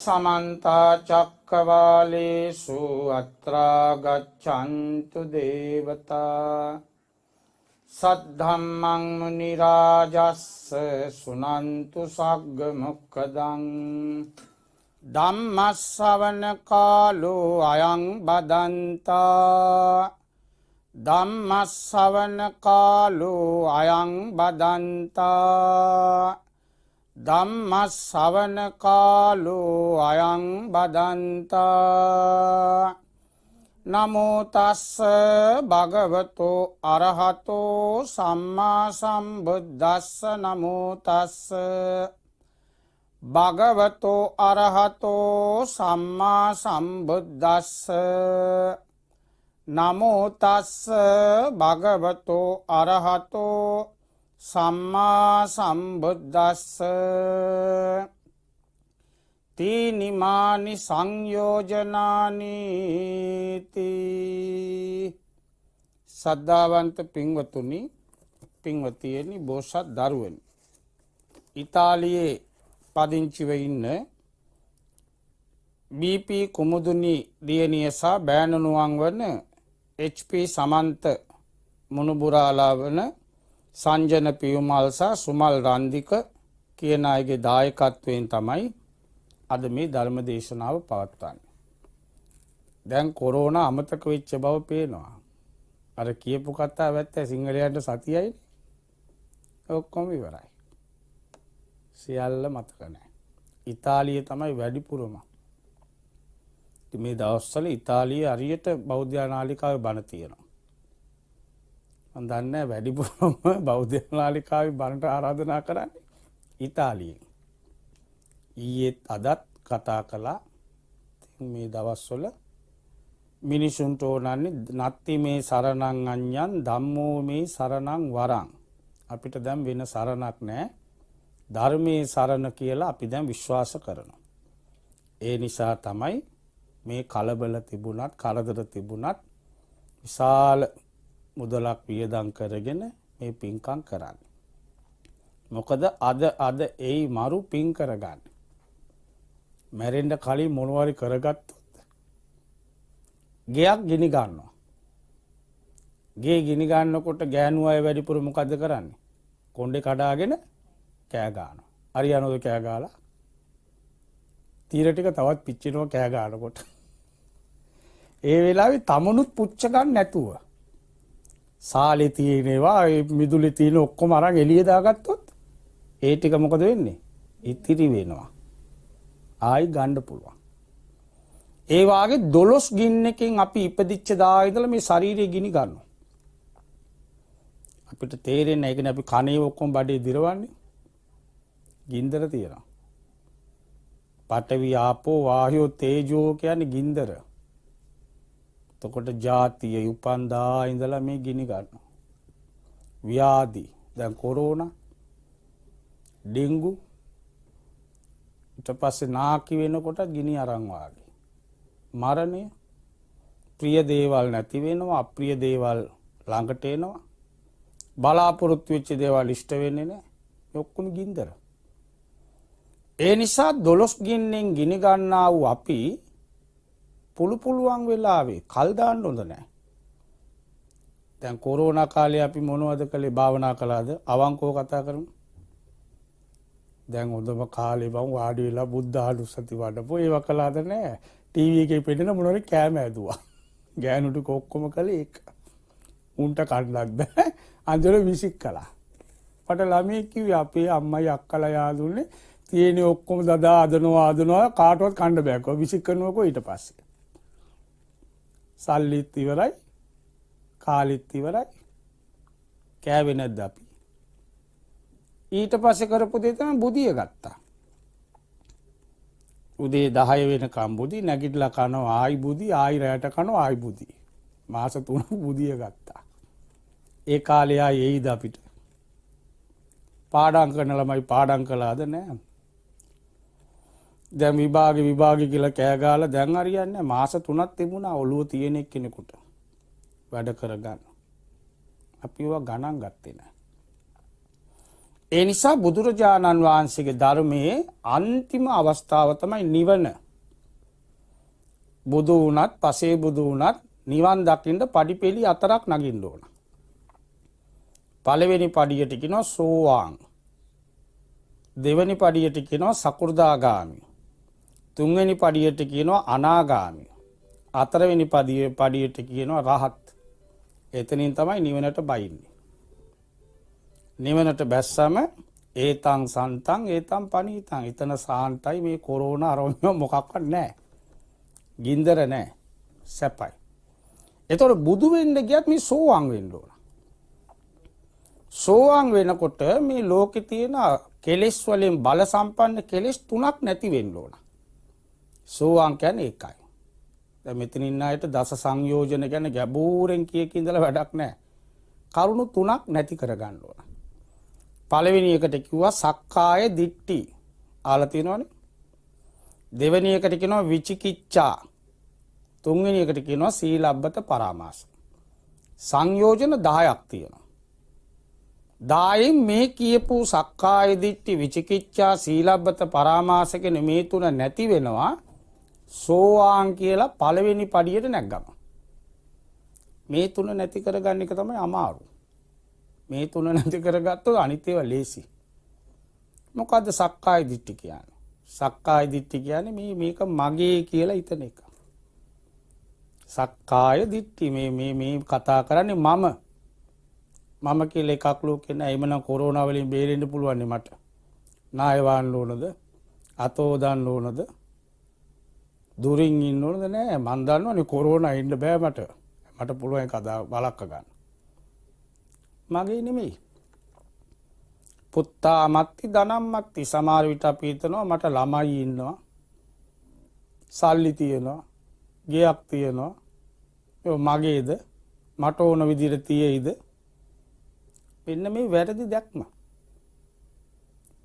समन्ता चक्रवालेषु अत्रा गच्छन्तु देवता सद्धम्मं मुनिराजस्स सुनन्तु सग्मुखदं धम्मश्रवण कालो अयं बदन्ता धम्मश्रवण कालो अयं बदन्ता ධම්මස්සවන කාලෝ අයං බදන්තා නමෝ තස්ස භගවතෝ අරහතෝ සම්මා සම්බුද්දස්ස නමෝ තස්ස භගවතෝ අරහතෝ සම්මා සම්බුද්දස්ස නමෝ තස්ස භගවතෝ අරහතෝ සම්මා සම්බුද්දස්ස තීනිමානි සංයෝජනානීති. සද්ධාවන්ත පින්වතුනි, පින්වතියනි, බෝසත් දරුවනි, ඉතාලියේ පදිංචිව ඉන්න බීපී කුමුදුනි දියණිය සහ බෑණනුවන් වන එච්.පී. සමන්ත මුණුබුරාලා වන සංජන පියුමල් සහ සුමල් රන්දික කියන අයගේ දායකත්වයෙන් තමයි අද මේ ධර්ම දේශනාව පවත්වන්නේ. දැන් කොරෝනා අමතක වෙච්ච බව පේනවා. අර කියපු කතාව ඇත්ත සිංහලයන්ට සතියයි ඔක්කොම ඉවරයි. සියල්ල මතක නැහැ. ඉතාලියේ තමයි වැඩිපුරම. මේ දවස්වල ඉතාලියේ හරියට බෞද්ධ නාලිකාවේ බණ තියෙනවා. මම දන්නේ වැඩිපුරම බෞද්ධ නාලිකාවේ බණට ආරාධනා කරන්නේ ඉතාලියෙන්. ඊයේත් අදත් කතා කළා. මේ දවස්වල මිනිසුන්ට ඕනන්නේ නත්ති මේ සරණං අඤ්ඤං ධම්මෝ මේ සරණං වරං. අපිට දැන් වෙන සරණක් නැහැ. ධර්මයේ සරණ කියලා අපි දැන් විශ්වාස කරනවා. ඒ නිසා තමයි මේ කලබල තිබුණත් කරදර තිබුණත් විශාල මුදලක් වියදම් කරගෙන මේ පින්කම් කරන්නේ. මොකද අද ඒ මරු පින් කරගන්න. මැරෙන්න කලින් මොනවාරි කරගත්තොත් ගෙයක් ගිනි ගන්නවා. ගේ ගිනි ගන්නකොට ගෑනු අය වැඩිපුර මොකද කරන්නේ? කොණ්ඩේ කඩාගෙන කෑ ගන්නවා. හරියනෝද කෑ ගාලා? තීර ටික තවත් පිච්චෙනවා කෑ ගන්නකොට. ඒ වෙලාවේ තමනුත් පුච්ච ගන්න නැතුව සාලේ තියෙනවා මිදුලේ තියෙන ඔක්කොම අරන් එළිය දාගත්තොත් ඒ ටික මොකද වෙන්නේ? ඉතිරි වෙනවා. ආයි ගන්න පුළුවන්. ඒ වාගේ 12 ගින්නකින් අපි ඉපදිච්ච දා ඉඳලා මේ ශරීරය ගිනි ගන්නවා. අපිට තේරෙන්නේ නැහැ. ඒ කියන්නේ අපි කනේ ඔක්කොම බඩේ දිරවන්නේ. ගින්දර තියෙනවා. පඨවි ආපෝ වායෝ තේජෝ කියන්නේ ගින්දර. එතකොට ජාතිය උපන්දා ඉඳලා මේ ගිනි ගන්නවා. ව්‍යාධි දැන් කොරෝනා, ඩෙන්ගු, ඊට පස්සේ නාකි වෙනකොට ගිනි අරන් වාගේ. මරණය, ප්‍රිය දේවල් නැති වෙනවා, අප්‍රිය දේවල් ළඟට එනවා. බලාපොරොත්තු වෙච්ච දේවල් ඉෂ්ට වෙන්නේ නැහැ. ඒ ඔක්කොම ගින්දර. ඒ නිසා 12 ගින්නෙන් ගිනි ගන්නා වූ අපි පුළුවන් වෙලාවේ කල් දාන්න හොඳ නැහැ. දැන් කොරෝනා කාලේ අපි මොනවද කළේ? භාවනා කළාද? අවංකව කතා කරමු. දැන් හොඳම කාලේ වම් වාඩි වෙලා බුද්ධ ආනුස්සති වඩපො ඒව කළාද නැහැ. ටීවී එකේ පෙන්නන මොනවද කෑම ඇදුවා. ගෑනුට ඔක්කොම කළේ ඒක. උන්ට කඩලක් බෑ. අන්දර විසික් කළා. මට ළමයි කිව්වේ අපේ අම්මයි අක්කලා යාළුවනේ තියෙන ඔක්කොම දදා අදනවා කාටවත් කන්න බෑකෝ විසික් කරනකො ඊට පස්සේ. සල්ලිත් ඉවරයි, කාලිත් ඉවරයි. කෑවේ නැද්ද අපි? ඊට පස්සේ කරපු දේ තමයි බුදිය ගත්තා. උදේ 10 වෙනකම් බුදි, නැගිටලා කනවා ආයි බුදි, ආයි රැට කනවා ආයි බුදි. මාස 3ක් බුදිය ගත්තා. ඒ කාලේ ආයි එයිද අපිට? පාඩම් කරන ළමයි පාඩම් කළාද නැහැ? දැන් විභාගෙ කියලා කෑ ගාලා දැන් හරියන්නේ මාස 3ක් තිබුණා ඔළුව තියෙන කෙනෙකුට වැඩ කරගන්න. අපි ඒවා ගණන් ගත්තේ නැහැ. ඒ නිසා බුදුරජාණන් වහන්සේගේ ධර්මයේ අන්තිම අවස්ථාව තමයි නිවන. බුදු වුණත් පසේ බුදු වුණත් නිවන් දකින්න පඩිපෙළි 4ක් නගින්න ඕන. පළවෙනි පඩියට කියනවා සෝවාන්. දෙවෙනි පඩියට කියනවා සකු르දාගාමි. තුන්වෙනි පඩියට කියනවා අනාගාමි. හතරවෙනි පඩියට කියනවා රහත්. එතනින් තමයි නිවනට බයින්නේ. නිවනට බැස්සම ඒතං සන්තං ඒතං පනීතං. එතන සාන්තයි මේ කොරෝනා අරෝමිය මොකක්වත් නැහැ. ගින්දර නැහැ. සැපයි. එතකොට බුදු වෙන්න ගියත් මේ සෝවාන් වෙන්න ඕන. සෝවාන් වෙනකොට මේ ලෝකේ තියෙන කෙලෙස් වලින් බල සම්පන්න කෙලෙස් 3ක් නැති වෙන්න ඕන. සෝවාන් කියන්නේ ඒකයි. දැන් මෙතන ඉන්න අයට දස සංයෝජන ගැන ගැඹුරෙන් ඉඳලා වැඩක් නැහැ. කරුණු 3ක් නැති කරගන්න ඕන. පළවෙනි එකට කිව්වා සක්කාය දිට්ඨි. ආලා තියෙනවනේ. දෙවෙනි එකට කියනවා විචිකිච්ඡා. තුන්වෙනි එකට කියනවා සීලබ්බත පරාමාස. සංයෝජන 10ක් තියෙනවා. 10න් මේ කියපු සක්කාය දිට්ඨි විචිකිච්ඡා සීලබ්බත පරාමාස කියන මේ තුන නැති වෙනවා සෝවාන් කියලා පළවෙනි පඩියට නැග්ගම. මේ තුන නැති කරගන්න එක තමයි අමාරු. මේ තුන නැති කරගත්තොත් අනිත් ඒවා ලේසි. මොකද්ද සක්කාය දිට්ඨි කියන්නේ? සක්කාය දිට්ඨි කියන්නේ මේක මගේ කියලා හිතන එක. සක්කාය දිට්ඨි මේ කතා කරන්නේ මම කියලා එකක් ලෝකේ නෑ. එමනම් කොරෝනා වලින් බේරෙන්න පුළුවන් මට. නාය වාන්න ඕනද? අතෝ දාන්න ඕනද? දුරින් ඉන්න ඕනද? නෑ. මන් දන්නවනේ කොරෝනා ඉන්න බෑ මට. මට පුළුවන් ඒක බලක්ක ගන්න. මගේ නෙමෙයි. පුත්තා මත්ති ධනම්මත්ති. සමහර විට අපි හිතනවා මට ළමයි ඉන්නවා. සල්ලි තියෙනවා. ගෙයක් තියෙනවා. ඒ මගේද? මට ඕන විදිහට තියෙයිද? මෙන්න මේ වැරදි දැක්ම.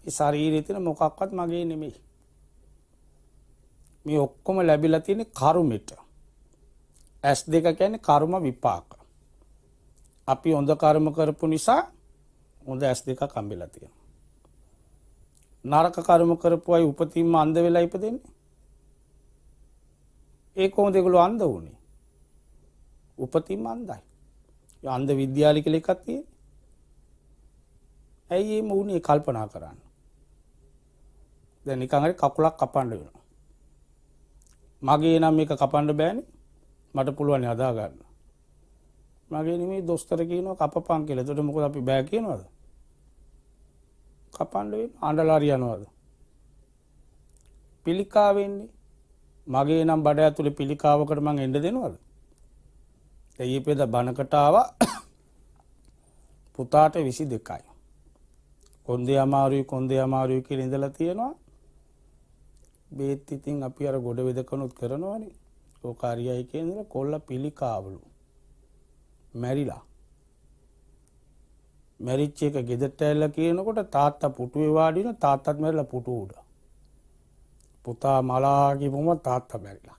මේ ශරීරයේ තියෙන මොකක්වත් මගේ නෙමෙයි. මේ ඔක්කොම ලැබිලා තියෙන්නේ කර්මෙට. S2 කියන්නේ කර්ම විපාක. අපි හොඳ කර්ම කරපු නිසා හොඳ S2 හම්බෙලා තියෙනවා. නරක කර්ම කරපු අය උපතින්ම අන්ධ වෙලා ඉපදෙන්නේ. ඒ කොහොමද ඒගොල්ලෝ අන්ධ වුනේ? උපතින්ම අන්ධයි. ඒ අන්ධ විද්‍යාලය කියලා එකක් තියෙන්නේ. ඇයි මේ මුනේ කල්පනා කරන්න? දැන් නිකන් හරි කකුලක් කපන්න වෙනවා. මගේ නම් මේක කපන්න බෑනේ. මට පුළුවන් හදා ගන්න. මගේ නෙමෙයි දොස්තර කියනවා කපපන් කියලා. එතකොට මොකද අපි බෑ කියනවද? කපන්න වෙන්නේ අඬලා හරියනවද? පිළිකා වෙන්නේ. මගේ නම් බඩ ඇතුලේ පිළිකාවකට මං එන්න දෙනවද? ඊපෙද බණකට ආවා පුතාට 22යි. කොන්දේ අමාරුයි කියලා ඉඳලා තියෙනවා. බේත් ඉතින් අපි අර ගොඩ වෙදකනුත් කරනවානේ. ඕකාරියයි කියන කොල්ල පිළිකාවලු. මැරිලා. මැරිච්ච එක ගෙදරට ඇවිල්ලා කියනකොට තාත්තා පුටුවේ වාඩි වෙන තාත්තත් මැරිලා පුටු උඩ. පුතා මලා කිව්වම තාත්තා මැරිලා.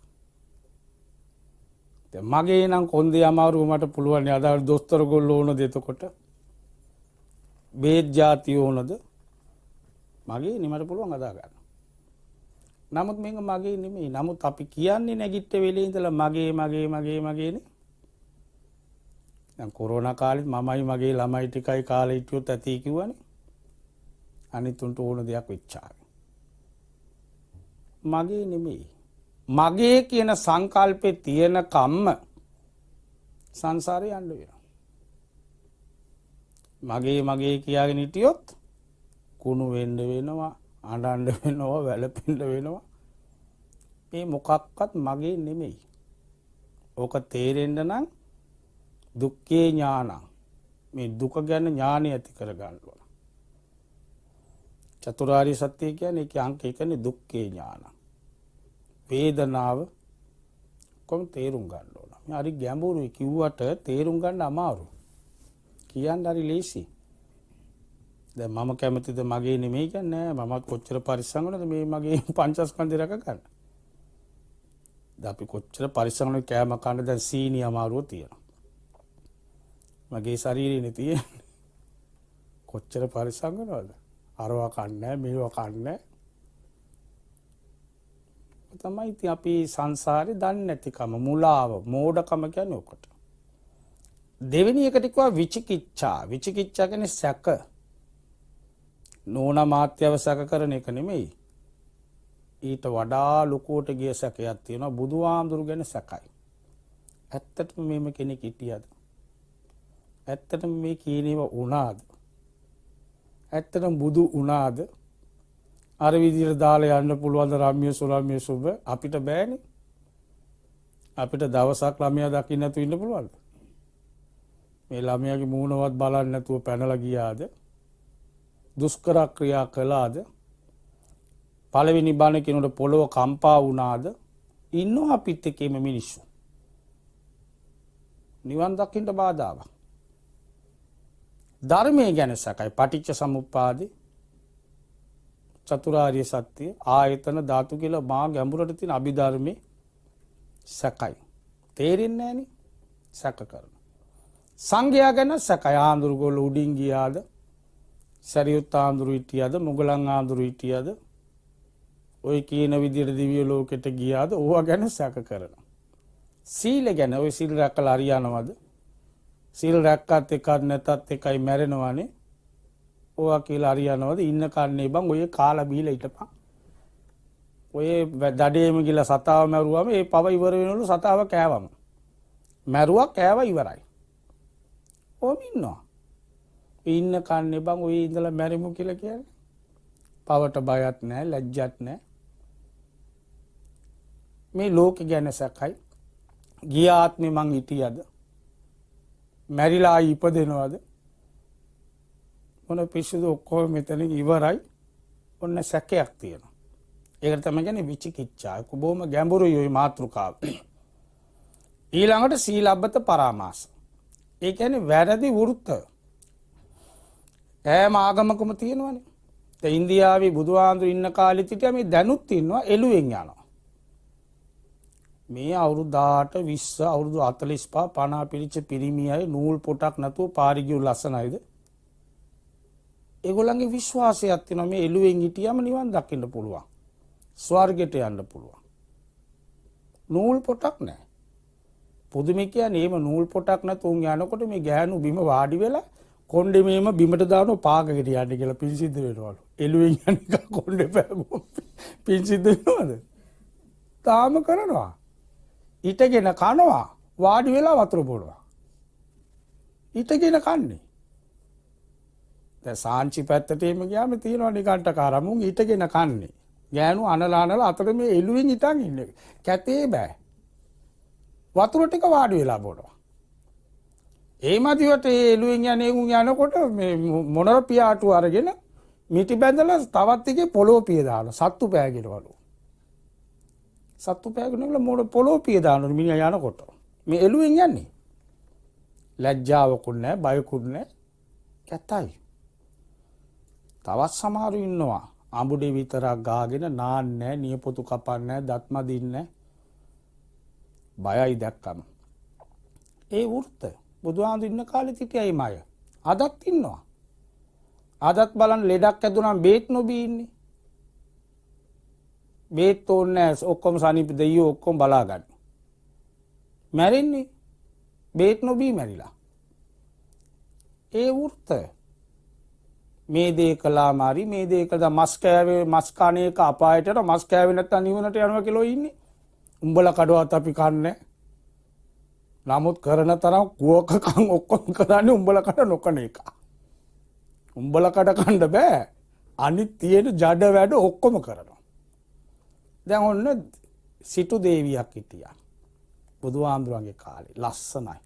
දැන් මගේ නම් කොන්දේ අමාරුව මට පුළුවන් නේ අදාළ දොස්තර ගොල්ලෝ ඕනද එතකොට? බේත් જાති ඕනද? මගේ නේ මට පුළුවන් අදා ගන්න. නමුත් මේක මගේ නෙමෙයි. නමුත් අපි කියන්නේ නැගිට වෙලේ ඉඳලා මගේ නේ. දැන් කොරෝනා කාලෙත් මමයි මගේ ළමයි ටිකයි කාලේ හිටියොත් ඇති කිව්වනේ. අනිතුන්ට ඕන දෙයක් වෙච්චාවේ. මගේ නෙමෙයි. මගේ කියන සංකල්පේ තියෙන කම්ම සංසාරේ යන්න වෙනවා. මගේ කියාගෙන හිටියොත් කුණු වෙන්න වෙනවා, අඬන්න වෙනවා, වැළපෙන්න වෙනවා. මේ මොකක්වත් මගේ නෙමෙයි. ඕක තේරෙන්න නම් දුක්ඛේ ඥානං. මේ දුක ගැන ඥානය ඇති කර ගන්න ඕන. චතුරාර්ය සත්‍ය කියන්නේ ඒකේ අංක 1නේ දුක්ඛේ ඥානං. වේදනාව කොහොම තේරුම් ගන්න ඕන. මේ හරි ගැඹුරුයි කිව්වට තේරුම් ගන්න අමාරු. කියන්න හරි ලේසි. දැන් මම කැමතිද මගේ නෙමෙයි කියන්නේ නෑ. මම කොච්චර පරිස්සම් වුණාද මේ මගේ පංචස්කන්ධය රැක ගන්න. දැන් අපි කොච්චර පරිස්සම් වුණේ කෑම කන්න දැන් සීනි අමාරුව තියෙනවා. මගේ ශරීරේනේ තියෙන්නේ. කොච්චර පරිස්සම් කරනවද? අරවා කන්නේ මේවා කන්නේ. තමයි ඉතින් අපි සංසාරේ දන්නේ නැතිකම, මුලාව, මෝඩකම කියන්නේ ඔකට. දෙවෙනි එකට කිව්වා විචිකිච්ඡා. විචිකිච්ඡා කියන්නේ සැක. නෝනා මාත්‍යව සැක කරන එක නෙමෙයි. ඊට වඩා ලොකුවට ගිය සැකයක් තියෙනවා. බුදුහාමුදුරු ගැන සැකයි. ඇත්තටම මේම කෙනෙක් හිටියද? ඇත්තටම මේ කියනේව වුණාද? ඇත්තටම බුදු වුණාද? අර විදිහට දාලා යන්න පුළුවන් ද රම්‍ය සුරම්‍ය සුබ අපිට බෑනේ. අපිට දවසක් ළමයා දකින්න නැතුව ඉන්න පුළුවන්ද? මේ ළමයාගේ මූණවත් බලන්න නැතුව පැනලා ගියාද? දුෂ්කර ක්‍රියා කළාද? පළවෙනි බණ කිනුට පොළොව කම්පා වුණාද? ඉන්නෝ අපිත් එක්කම මිනිස්සු. නිවන් දකින්න බාධාවක්. ධර්මයේ ගැන සැකයි. පටිච්ච සමුප්පාදේ, චතුරාර්ය සත්‍ය, ආයතන ධාතු කියලා මා ගැඹුරට තියෙන අභිධර්මයේ සැකයි. තේරෙන්නේ නැහනේ සැක කරන. සංඝයා ගැන සැකයි. ආඳුරුගොල්ල උඩින් ගියාද? සරියුත් ආඳුරු හිටියද? මුගලන් ආඳුරු හිටියද? ඔය කියන විදිහට දිව්‍ය ලෝකෙට ගියාද? ඕවා ගැන සැක කරනවා. සීල ගැන ඔය සීල් රැකලා හරියනවද? සීල් රැක්කත් එකක් නැතත් එකයි මැරෙනවානේ. ඕවා කියලා හරියනවද? ඉන්න කන්නේ බං ඔය කාලා බීලා හිටපන්. ඔය දඩේම ගිහලා සතාව මැරුවම ඒ පව ඉවර වෙනවලු සතාව කෑවම. මැරුවා කෑව ඉවරයි. ඕම ඉන්නවා. ඉන්න කන්නේ බං ඔය ඉඳලා මැරිමු කියලා කියන්නේ. පවට බයත් නැහැ, ලැජ්ජත් නැහැ. මේ ලෝකෙ ගැන සැකයි. ගිය ආත්මේ මං හිටියද? මැරිලා ඉපදෙනවද? මොන පිස්සුද ඔක්කොම මෙතනින් ඉවරයි. ඔන්න සැකයක් තියෙනවා. ඒකට තමයි කියන්නේ විචිකිච්ඡා. බොහොම ගැඹුරුයි ওই මාතෘකාව. ඊළඟට සීලබ්බත පරාමාස. ඒ කියන්නේ වැරදි වෘත්ත. ඈම ආගමකම තියෙනවනේ. දැන් ඉන්දියාවේ බුදුහාඳුරු ඉන්න කාලෙත් හිටියා මේ දැනුත් ඉන්නවා එළුවෙන් යනවා. මේ අවුරුදු 18 20 අවුරුදු 45 50 පිරිච්ච පිරිමි අය නූල් පොටක් නැතුව පාරි ගියු ලස්සනයිද? ඒගොල්ලන්ගේ විශ්වාසයක් තියෙනවා මේ එළුවෙන් හිටියම නිවන් දකින්න පුළුවන්. ස්වර්ගයට යන්න පුළුවන්. නූල් පොටක් නැහැ. පුදුමේ කියන්නේ එහෙම නූල් පොටක් නැතුව යනකොට මේ ගෑනු බිම වාඩි වෙලා කොණ්ඩේ මේම බිමට දානවා පාගකට යන්න කියලා පින් සිද්ධ වෙනවලු. එළුවෙන් යන එක කොණ්ඩේ පෑගුවොත් පින් සිද්ධ වෙනවද? තාම කරනවා. ඊටගෙන කනවා වාඩි වෙලා වතුර බොනවා. ඊටගෙන කන්නේ. දැන් සාංචි පැත්තට එම ගියාම තියෙනවා නිකන්ටකාර මුන් ඊටගෙන කන්නේ. ගෑනු අනලා අතර මේ එළුවෙන් හිටන් ඉන්නේ. කැතේ බෑ. වතුර ටික වාඩි වෙලා බොනවා. ඒ මදිවට ඒ එළුවෙන් යන්නේ උන් යනකොට මේ මොනර පියාටු අරගෙන මිටි බැඳලා තවත් එකේ පොළොව පිය දානවා. සත්තු පෑගෙනවලු. සත්තු පෑගෙනවල මොන පොළොව පිය දානවලු මිනිහා යනකොට. මේ එළුවෙන් යන්නේ. ලැජ්ජාවකුත් නැහැ, බයකුත් නැහැ. කැතයි. තවත් සමහරු ඉන්නවා. අඹුඩේ විතරක් ගාගෙන නාන්නේ, නියපොතු කපන්නේ, දත්ම දින්නේ. බයයි දැක්කම. ඒ වෘත්ත බුදුහාඳු ඉන්න කාලෙත් හිටියයි මය. අදත් ඉන්නවා. අදත් බලන්න ලෙඩක් ඇදුනම බේත් නොබී ඉන්නේ. බේත් ඕනේ ඔක්කොම සනීප දෙයියෝ ඔක්කොම බලා ගන්න. මැරෙන්නේ බේත් නොබී මැරිලා. ඒ වෘත්ත මේ දේ කළාම හරි මේ දේ කළා මස් කෑවේ මස් කණේක අපායට මස් කෑවේ නැත්තම් නිවනට යනවා කියලා ඉන්නේ. උඹලා කඩවත් අපි කන්නේ. නමුත් කරන තරම් කුවකකම් ඔක්කොම කරන්නේ උඹලා කඩ නොකන එක. උඹලා කඩ කන්න බෑ. අනිත් තියෙන ජඩ වැඩ ඔක්කොම කරනවා. දැන් ඔන්න සිටු දේවියක් හිටියා. බුදුහාමුදුරන්ගේ කාලේ ලස්සනයි.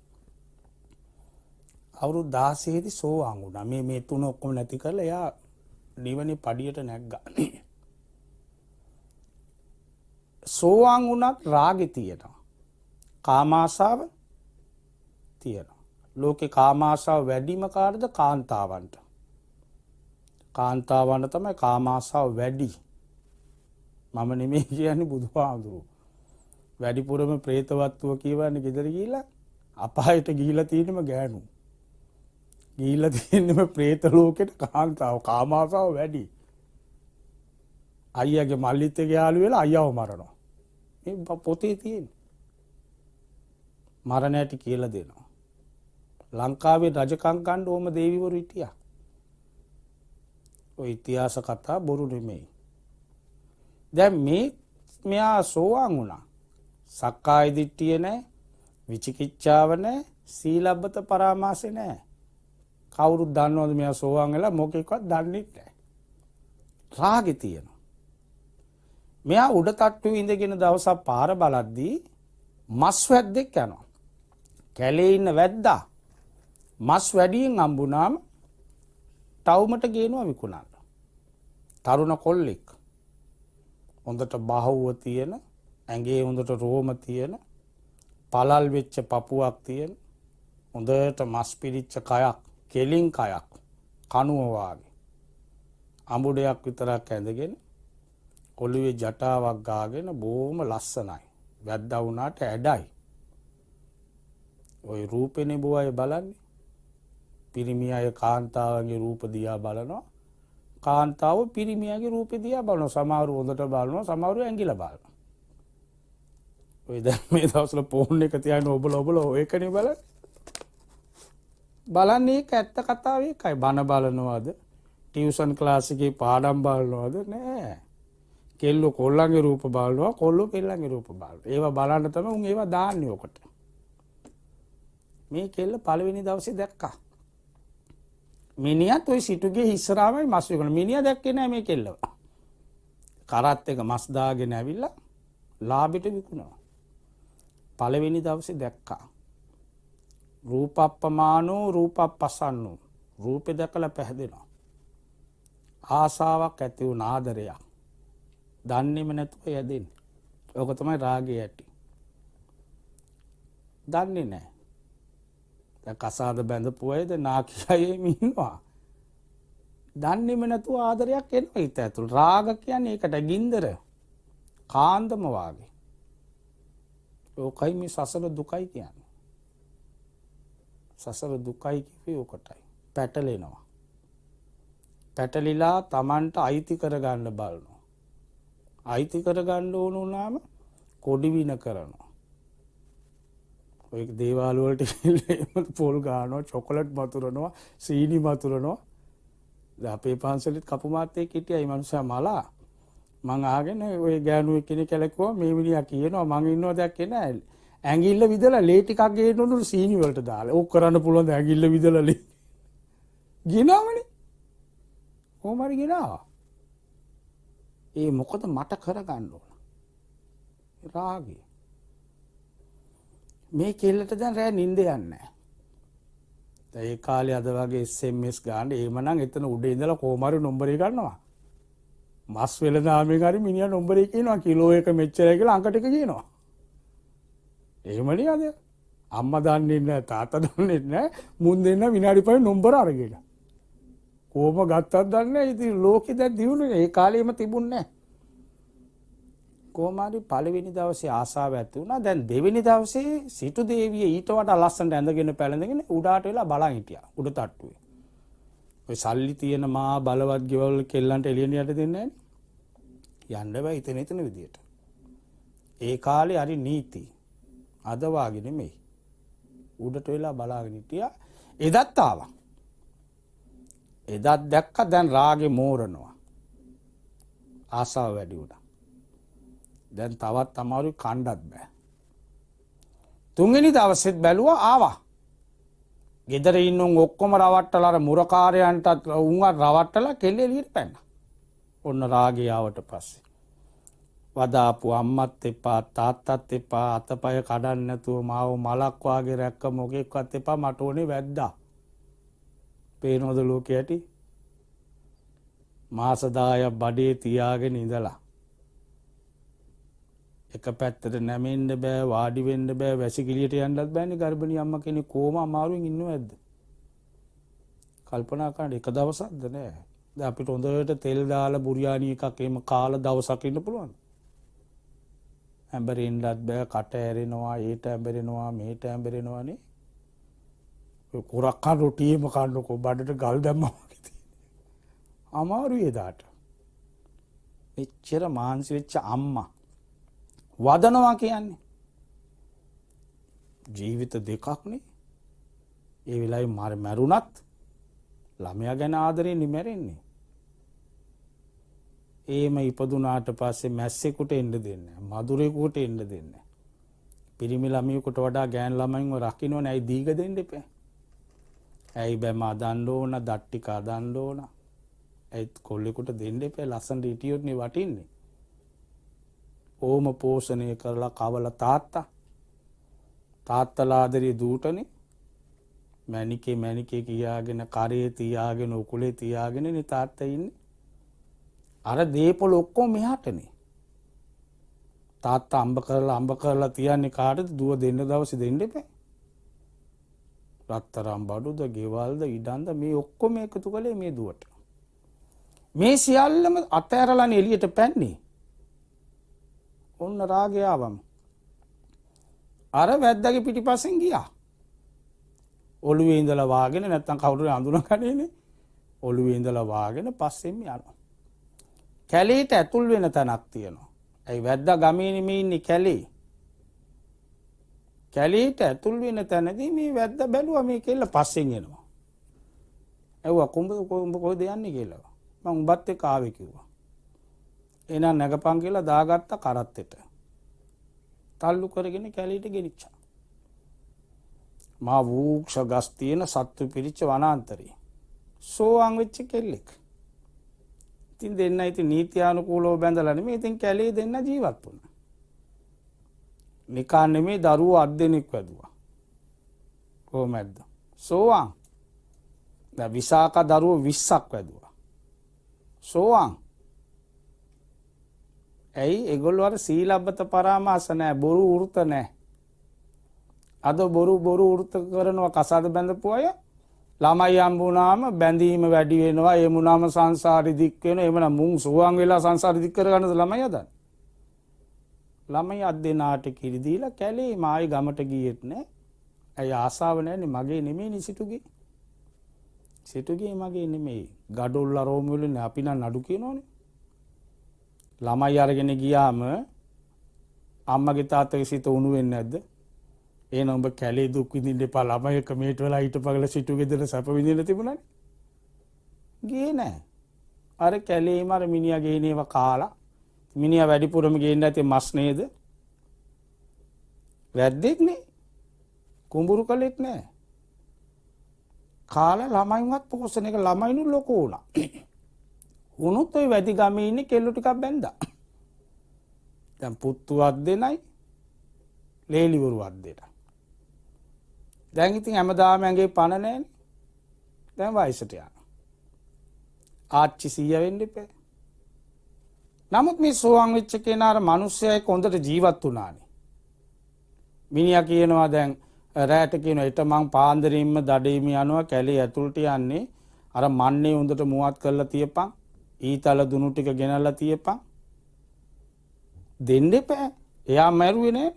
අවුරුදු 16 දී සෝවාන් වුණා. මේ තුන ඔක්කොම නැති කරලා එයා නිවනේ පඩියට නැග්ගා. සෝවාන් වුණත් රාගෙ තියෙනවා. කාමාශාව තියෙනවා. ලෝකේ කාමාශාව වැඩිම කාටද? කාන්තාවන්ට. කාන්තාවන්ට තමයි කාමාශාව වැඩි. මම නෙමෙයි කියන්නේ බුදුහාමුදුරුවෝ. වැඩිපුරම പ്രേතවත්ව කියවන්නේ ගෙදර ගිහිලා අපායට ගිහිලා තියෙනම ගෑනු. ගිහිල්ලා තියෙන්නේ මේ പ്രേත ලෝකෙට කාන්තාව කාමාසාව වැඩි. අයියාගේ මල්ලිත් එක්ක යාළු වෙලා අයියාව මරනවා. මේ පොතේ තියෙන. මරණයට කියලා දෙනවා. ලංකාවේ රජකම් ගන්න ඕම දේවිවරු හිටියා. ඔය ඉතිහාස කතා බොරු නෙමෙයි. දැන් මෙයා සෝවාන් වුණා. සක්කාය දිට්ඨිය නැහැ, විචිකිච්ඡාව නැහැ, සීලබ්බත පරාමාසෙ නැහැ. කවුරුත් දන්නවද මෙයා සෝවාන් වෙලා? මොකෙක්වත් දන්නේ නැහැ. රාගෙ තියෙනවා. මෙයා උඩ තට්ටුවේ ඉඳගෙන දවසක් පාර බලද්දී මස් වැද්දෙක් යනවා. කැලේ ඉන්න වැද්දා මස් වැඩියෙන් හම්බුනාම ටවුමට ගේනවා විකුණන්න. තරුණ කොල්ලෙක්. හොඳට බාහුව තියෙන, ඇඟේ හොඳට රෝම තියෙන, පළල් වෙච්ච පපුවක් තියෙන, හොඳට මස් පිරිච්ච කයක්, කෙලින් කයක්, කණුව වාගේ. අඹුඩයක් විතරක් ඇඳගෙන, ඔළුවේ ජටාවක් ගාගෙන බොහොම ලස්සනයි. වැද්දා වුණාට ඇඩයි. ওই රූපෙනේ බොය බලන්නේ. පිරිමි අය කාන්තාවගේ රූප දිහා බලනවා. කාන්තාව පිරිමියාගේ රූපෙ දිහා බලනවා. සමහරව හොඳට බලනවා, සමහරව ඇඟිලා බලනවා. ඔය දැන් මේ දවස්වල ෆෝන් එක තියාගෙන ඔබල ඒකනේ බලන්නේ. බලන්නේ ඒක ඇත්ත කතාව ඒකයි. බන බලනවද? ටියුෂන් ක්ලාස් එකේ පාඩම් බලනවද? නෑ. කෙල්ලෝ කොල්ලන්ගේ රූප බලනවා, කොල්ලෝ කෙල්ලන්ගේ රූප බලනවා. ඒවා බලන්න තමයි උන් ඒවා දාන්නේ ඔකට. මේ කෙල්ල පළවෙනි දවසේ දැක්කා. මිනිහත් ওই සිටුගේ ඉස්සරහමයි මස් විකුණන. මිනිහා දැක්කේ නෑ මේ කෙල්ලව. කරත් එක මස් දාගෙන ඇවිල්ලා ලාභෙට විකුණනවා. පළවෙනි දවසේ දැක්කා. රූපප්පමානෝ රූපප්පසන්නෝ. රූපේ දැකලා පැහැදෙනවා. ආසාවක් ඇති වුණ ආදරයක්. දන්නේම නැතුව යදින්නේ. ඕක තමයි රාගය ඇති. දන්නේ නැහැ. දැන් කසාද බැඳපු අයද නාකියයේ ඉන්නවා. දන්නේම නැතුව ආදරයක් එනවා හිත ඇතුළ. රාග කියන්නේ ඒකට ගින්දර. කාන්දම වාගේ. ඕකයි මේ සසල දුකයි කියන්නේ. සසල දුකයි කිව්වේ ඕකටයි. පැටලෙනවා. පැටලිලා Tamanට අයිති කරගන්න බලනවා. අයිති කරගන්න ඕන වුණාම කොඩි වින කරනවා. ඔය දේවාල වලට පොල් ගන්නවා, චොකලට් වතුරනවා, සීනි වතුරනවා. දැන් අපේ පන්සලෙත් කපු මාත්තේ හිටියයි මනුස්සයා මලා. මං ආගෙන ඔය ගෑනුවෙක් කෙනෙක් කැලකුවා මේ මිනිහා කියනවා මං ඉන්නව දැක්කේ නෑ. ඇඟිල්ල විදලා ලේ ටිකක් ගේන්න උණු සීනි වලට දාලා. ඕක කරන්න පුළුවන් ද ඇඟිල්ල විදලා ලේ. ගිනවනේ. කොහොමරි ගිනවා. ඒ මොකද මට කරගන්න ඕන. රාගය. මේ කෙල්ලට දැන් රෑ නිින්ද යන්නේ නැහැ. දැන් ඒ කාලේ අද වගේ SMS ගන්න එහෙමනම් එතන උඩ ඉඳලා කොහොමරි නම්බරේ ගන්නවා. මස් වෙලදාමෙන් හරි මිනිහා නම්බරේ කියනවා කිලෝ එක මෙච්චරයි කියලා අංක ටික කියනවා. එහෙමනේ අද. අම්මා දන්නේ නැහැ, තාත්තා දන්නේ නැහැ. මුන් දෙන්න විනාඩි 5 නම්බර අරගෙන. කොහොම ගත්තත් දන්නේ නැහැ. ඉතින් ලෝකෙ දැන් දිනුනේ ඒ කාලේම තිබුණේ නැහැ. කොහොමරි පළවෙනි දවසේ ආසාව ඇති වුණා. දැන් දෙවෙනි දවසේ සිටු දේවිය ඊට වඩා ලස්සනට ඇඳගෙන පැලඳගෙන උඩාට වෙලා බලන් හිටියා. උඩ තට්ටුවේ. ඔය සල්ලි තියෙන මා බලවත් ගෙවල් කෙල්ලන්ට එළියට යන්න දෙන්නේ නැහැ. යන්න බෑ ඉතින් විදියට. ඒ කාලේ හරි නීති. අද වාගේ නෙමෙයි. උඩට වෙලා බලාගෙන හිටියා. එදත් ආවා. එදත් දැක්ක දැන් රාගේ මෝරනවා. ආසාව වැඩි වුණා. දැන් තවත් අමාරුයි කණ්ඩත් බෑ. තුන්වෙනි දවසෙත් බැලුවා ආවා. ගෙදර ඉන්න උන් ඔක්කොම රවට්ටලා අර මුරකාරයන්ටත් උන්ව රවට්ටලා කෙල්ල එළියට පැන්නා. ඔන්න රාගය ආවට පස්සේ. වදාපු අම්මත් එපා තාත්තත් එපා අතපය කඩන්න නැතුව මාව මලක් වාගේ රැක්ක මොකෙක්වත් එපා මට ඕනේ වැද්දා. පේනවද ලෝකයට? මාස 10ක් බඩේ තියාගෙන ඉඳලා එක පැත්තට නැමෙන්න බෑ, වාඩි වෙන්න බෑ, වැසිකිළියට යන්නත් බෑනේ. ගර්භණී අම්මා කෙනෙක් කොහොම අමාරුවෙන් ඉන්නවද? කල්පනා කරන්න එක දවසක්ද නෑ. දැන් අපිට හොඳට තෙල් දාලා බුරියානි එකක් එහෙම කාලා දවසක් ඉන්න පුළුවන්. ඇඹරෙන්නත් බෑ, කට ඇරෙනවා, ඒට ඇඹරෙනවා, මේට ඇඹරෙනවානේ. කොරක්කා රොටියේම කන්නකො බඩට ගල් දැම්මා වගේ තියෙනවා. අමාරුයි එදාට. එච්චර මානසික වෙච්ච අම්මා වදනවා කියන්නේ ජීවිත දෙකක්නේ. ඒ වෙලාවේ මරුණත් ළමයා ගැන ආදරෙන් නිමැරෙන්නේ. ඒම ඉපදුනාට පස්සේ මැස්සෙකුට එන්න දෙන්නේ නැහැ. මදුරෙකුට එන්න දෙන්නේ නැහැ. පිරිමි ළමයෙකුට වඩා ගෑන් ළමයින්ව රකින්නෝනේ. ඇයි දීග දෙන්න එපා? ඇයි බැම අදන්න ඕන, දත් ටික අදන්න ඕන. ඇයි කොල්ලෙකුට දෙන්න එපා? ලස්සන හිටියොත් නේ වටින්නේ. ඕම පෝෂණය කරලා කවලා තාත්තලා ආදරේ දූටනේ. මැනිකේ කියාගෙන කරේ තියාගෙන උකුලේ තියාගෙන නේ තාත්තා ඉන්නේ. අර දීපොළ ඔක්කොම මෙහාටනේ. තාත්තා අම්බ කරලා තියන්නේ කාටද? දුව දෙන්න දවසේ දෙන්න එපා. රත්තරන් බඩුද, ගෙවල්ද, ඉඩම්ද මේ ඔක්කොම එකතු කළේ මේ දුවට. මේ සියල්ලම අතෑරලානේ එළියට පැන්නේ. ඔන්න රාගය ආවම අර වැද්දාගේ පිටිපස්සෙන් ගියා. ඔළුවේ ඉඳලා වාගෙන නැත්තම් කවුරුරි අඳුනගන්නේනේ. ඔළුවේ ඉඳලා වාගෙන පස්සෙන් යනවා. කැලේට ඇතුල් වෙන තැනක් තියෙනවා. ඇයි වැද්දා ගමේ නෙමෙයි ඉන්නේ කැලේ. කැලේට ඇතුල් වෙන තැනදී මේ වැද්දා බැලුවා මේ කෙල්ල පස්සෙන් එනවා. ඇහුවා කුඹ කොහෙද යන්නේ කියලා. මම උඹත් එක්ක ආවේ කිව්වා. එහෙනම් නැගපන් කියලා දාගත්ත කරත්තෙට. තල්ලු කරගෙන කැලේට ගෙනිච්චා. මා වූක්ෂ ගස් තියෙන සත්තු පිරිච්ච වනාන්තරේ. සෝවාන් වෙච්ච කෙල්ලෙක්. ඉතින් දෙන්න ඉතින් නීත්‍යානුකූලව බැඳලා නෙමෙයි ඉතින් කැලේ දෙන්න ජීවත් වුණා. නිකන් නෙමෙයි දරුවෝ 8 දෙනෙක් වැදුවා. කොහොමද? සෝවාන්. දැන් විසාක දරුවෝ 20ක් වැදුවා. සෝවාන්. ඇයි ඒගොල්ලෝ අර සීලබ්බත පරාමාස නැහැ, බොරු වෘත නැහැ. අද බොරු වෘත කරනවා කසාද බැඳපු අය. ළමයි හම්බුනාම බැඳීම වැඩි වෙනවා. ඒ මුනාම සංසාරි දික් වෙනවා. එමනම් මුන් සෝවාන් වෙලා සංසාරි දික් කරගන්නද ළමයි හදන්නේ? ළමයි අත් දෙනාට කිරි දීලා කැලේ මායි ගමට ගියෙත් නෑ. ඇයි ආසාව නැන්නේ? මගේ නෙමෙයි සිටුගේ. සිටුගේ මගේ නෙමෙයි. ගඩොල්ල රෝම වලනේ අපි නම් නඩු කියනෝනේ. ළමයි අරගෙන ගියාම අම්මගේ තාත්තගේ සිත උණු වෙන්නේ නැද්ද? එහෙනම් ඔබ කැලේ දුක් විඳින්න එපා. ළමයි එක මේට වෙලා හිටපගල සිටුගේ දෙන සැප විඳින්න තිබුණානේ. ගියේ නෑ. අර කැලේම අර මිනිහා ගේනේව කාලා මිනිහා වැඩිපුරම ගේන්න ඇති මස් නේද? වැද්දෙක් නේ. කුඹුරු කලෙක් නෑ. කාලා ළමයින්වත් පෝෂණය කළ ළමයිනු ලොකු වුණා. උනුත් ඔය වැඩි ගමේ ඉන්නේ කෙල්ලු ටිකක් බැන්දා. දැන් පුත්තුවත් දෙනයි ලේලිවරුවත් දෙනයි. දැන් ඉතින් හැමදාම ඇඟේ පණ නැහැනේ. දැන් වයසට යනවා. ආච්චි 100 වෙන්න එපා. නමුත් මේ සෝවාන් වෙච්ච කෙනා අර මිනිස්සයා හොඳට ජීවත් වුණානේ. මිනිහා කියනවා දැන් රැට කියනවා ඊට මං පාන්දරින්ම දඩේම යනවා කැලේ ඇතුළට යන්නේ අර මන්නේ හොඳට මුවත් කරලා තියපන් ඊතල දුනු ටික ගෙනල්ලා තියපන් දෙන්න එපා. එයා මැරුවේ නෑ.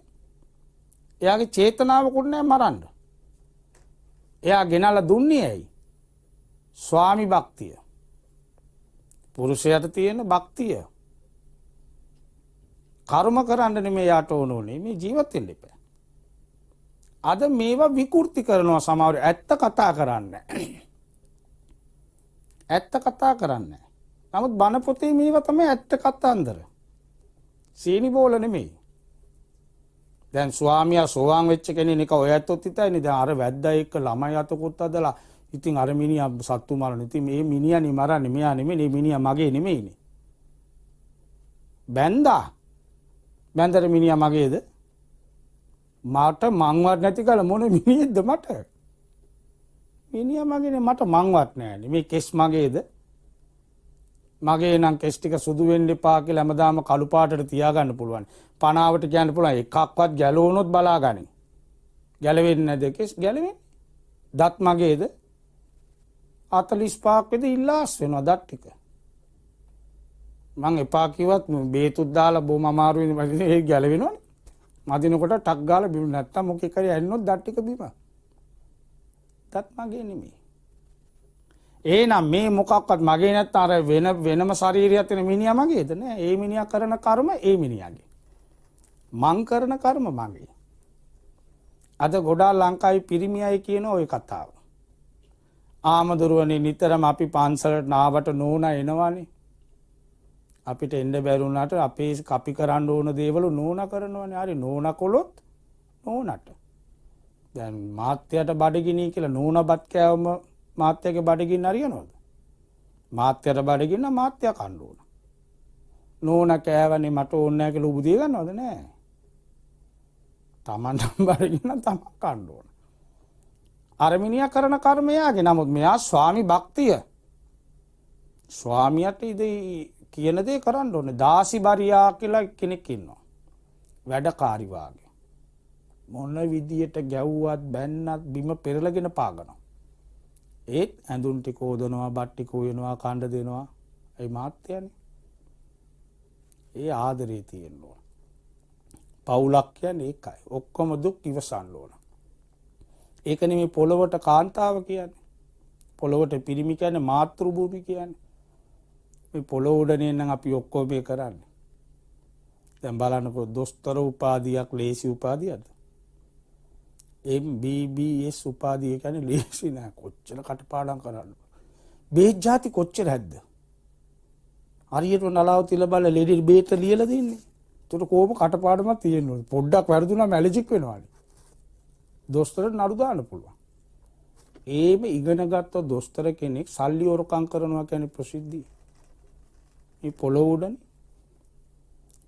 එයාගේ චේතනාවකුත් නෑ මරන්න. එයා ගෙනල්ලා දුන්නේ ඇයි? ස්වාමි භක්තිය. පුරුෂයාට තියෙන භක්තිය. කර්ම කරන්න නෙමෙයි යාට ඕනේ මේ ජීවත් වෙන්න එපා. අද මේවා විකෘති කරනවා සමහර ඇත්ත කතා කරන්නේ. ඇත්ත කතා කරන්නේ. නමුත් බණ පොතේ මේවා තමයි ඇත්ත කතාන්දර. සීනි බෝල නෙමෙයි. දැන් ස්වාමියා සෝවාන් වෙච්ච කෙනෙක් නික ඔය ඇත්තොත් හිතයිනේ දැන් අර වැද්දා එක්ක ළමයි අතකොත් අදලා ඉතින් අර මිනිහා සත්තු මරන. ඉතින් මේ මිනිහා නේ මරන්නේ මෙයා නෙමෙයි. මේ මිනිහා මගේ නෙමෙයිනේ. බැන්දා. බැන්දර මිනිහා මගේද? මට මංවත් නැති කල මොන මිනිහෙක්ද මට? මිනිහා මගේනේ මට මංවත් නැහැනේ. මේ කෙස් මගේද? මගේ නම් කෙස් ටික සුදු වෙන්න එපා කියලා හැමදාම කළු පාටට තියාගන්න පුළුවන්. පනාවට කියන්න පුළුවන් එකක්වත් ගැලවුණොත් බලාගනි. ගැලවෙන්නේ නැද කෙස් ගැලවෙන්නේ? දත් මගේද? 45ක් වෙද ඉල්ලාස් වෙනවා දත් ටික. මං එපා කිව්වත් බේතුත් දාලා බොම අමාරුයි ඒ ගැලවෙනවනේ. මදිනකොට ටක් ගාලා බිම නැත්තම් මොකේ කරේ ඇන්නොත් දත් ටික බිම. ඇත්තත් මගේ නෙමෙයි. එහෙනම් මේ මොකක්වත් මගේ නැත්නම් අර වෙනම ශරීරයක් තියෙන මිනිහා මගේද නෑ. ඒ මිනිහා කරන කර්ම ඒ මිනිහාගේ. මං කරන කර්ම මගේ. අද ගොඩාක් ලංකාවේ පිරිමි අය කියන ওই කතාව. ආමදුරුවනේ නිතරම අපි පන්සලට නාවට නෝනා එනවනේ. අපිට එන්න බැරුණාට අපේ අපි කරන්න ඕන දේවල් නෝනා කරනවනේ. හරි නෝනා කොළොත් නෝනට. දැන් මාත්‍යට බඩගිනි කියලා නෝනාපත් කෑවම මාත්‍යගේ බඩගින්න හරියනවද? මාත්‍යට බඩගින්න මාත්‍ය කන්න ඕන. නෝනා කෑවනේ මට ඕනේ නැහැ කියලා උබුදිය ගන්නවද? නෑ. තමන්ට බඩගින්න තමන් කන්න ඕන. අර මිනිහා කරන කර්මයාගේ. නමුත් මෙයා ස්වාමි භක්තිය. ස්වාමියාට ඉතින් කියන දේ කරන්න ඕනේ. දාසි බරියා කියලා කෙනෙක් ඉන්නවා. වැඩකාරි වාගේ. මොන විදියට ගැව්වත් බැන්නත් බිම පෙරලගෙන පාගනවා. ඒත් ඇඳුම් ටික හොදනවා, බත් ටික උයනවා, කණ්ඩ දෙනවා. ඒ මාත්‍යනේ. ඒ ආදරේ තියෙන්න ඕන. පවුලක් කියන්නේ ඒකයි. ඔක්කොම දුක් ඉවසන්න ඕන. ඒක නෙමෙයි පොළවට කාන්තාව කියන්නේ. පොළවට පිරිමි කියන්නේ මාතෘ භූමි කියන්නේ. මේ පොළොව උඩනේ නම් අපි ඔක්කොම මේ කරන්නේ. දැන් බලන්නකෝ දොස්තර උපාධියක් ලේසි උපාධියක්ද? MBBS උපාධිය කියන්නේ ලේසි නෑ. කොච්චර කටපාඩම් කරන්න. බේත් ಜಾති කොච්චර හැද්ද? හරියට නලාව තියලා බලලා ලෙඩි බේත ලියලා දෙන්නේ. ඒතර කොහොම කටපාඩමක් තියෙන්නේ. පොඩ්ඩක් වැරදුනම ඇලර්ජික් වෙනවානේ. දොස්තරට නඩු දාන්න පුළුවන්. ඒම ඉගෙන ගත්ත දොස්තර කෙනෙක් සල්ලි හොරකම් කරනවා කියන්නේ ප්‍රසිද්ධිය. මේ පොළොව උඩනේ.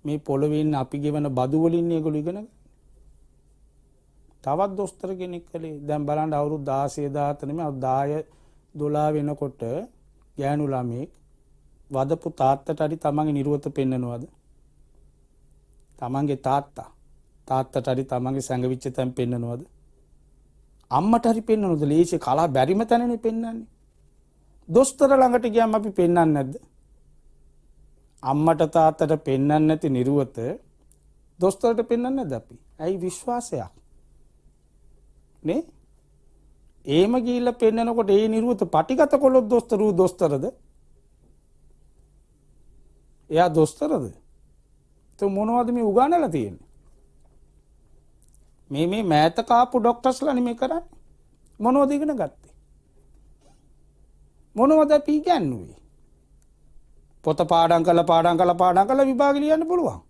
මේ පොළොවේ ඉන්න අපි ගෙවන බදු වලින් ඒගොල්ලෝ ඉගෙන ගන්න. තවත් දොස්තර කෙනෙක් කලේ දැන් බලන්න අවුරුදු 16 17 නෙමෙයි අවුරුදු 10 12 වෙනකොට ගෑනු ළමෙක් වදපු තාත්තට හරි තමන්ගේ නිරුවත පෙන්නනවද? තමන්ගේ තාත්තට හරි තමන්ගේ සංගවිච්ච තැන් පෙන්නනවද? අම්මට හරි පෙන්නනවද? ලේසි කලා බැරිම තැනනේ පෙන්නන්නේ. දොස්තර ළඟට ගියාම අපි පෙන්නන්නේ නැද්ද? අම්මට තාත්තට පෙන්නන්නේ නැති නිරුවත දොස්තරට පෙන්නන්නේ නැද්ද අපි? ඇයි විශ්වාසයක් නේ? ඒම ගිහිල්ලා පෙන්නනකොට ඒ නිරුවත පටිගත කළොත් දොස්තරද? එයා දොස්තරද? તો මොනවද මේ උගානලා තියෙන්නේ? මේ මෑත කාපු ડોක්ටර්ස්ලා නෙමෙයි කරන්නේ. මොනවද ඉගෙන ගත්තේ? මොනවද අපි ඉගෙනුවේ? පොත පාඩම් කළා විභාගෙ ලියන්න පුළුවන්.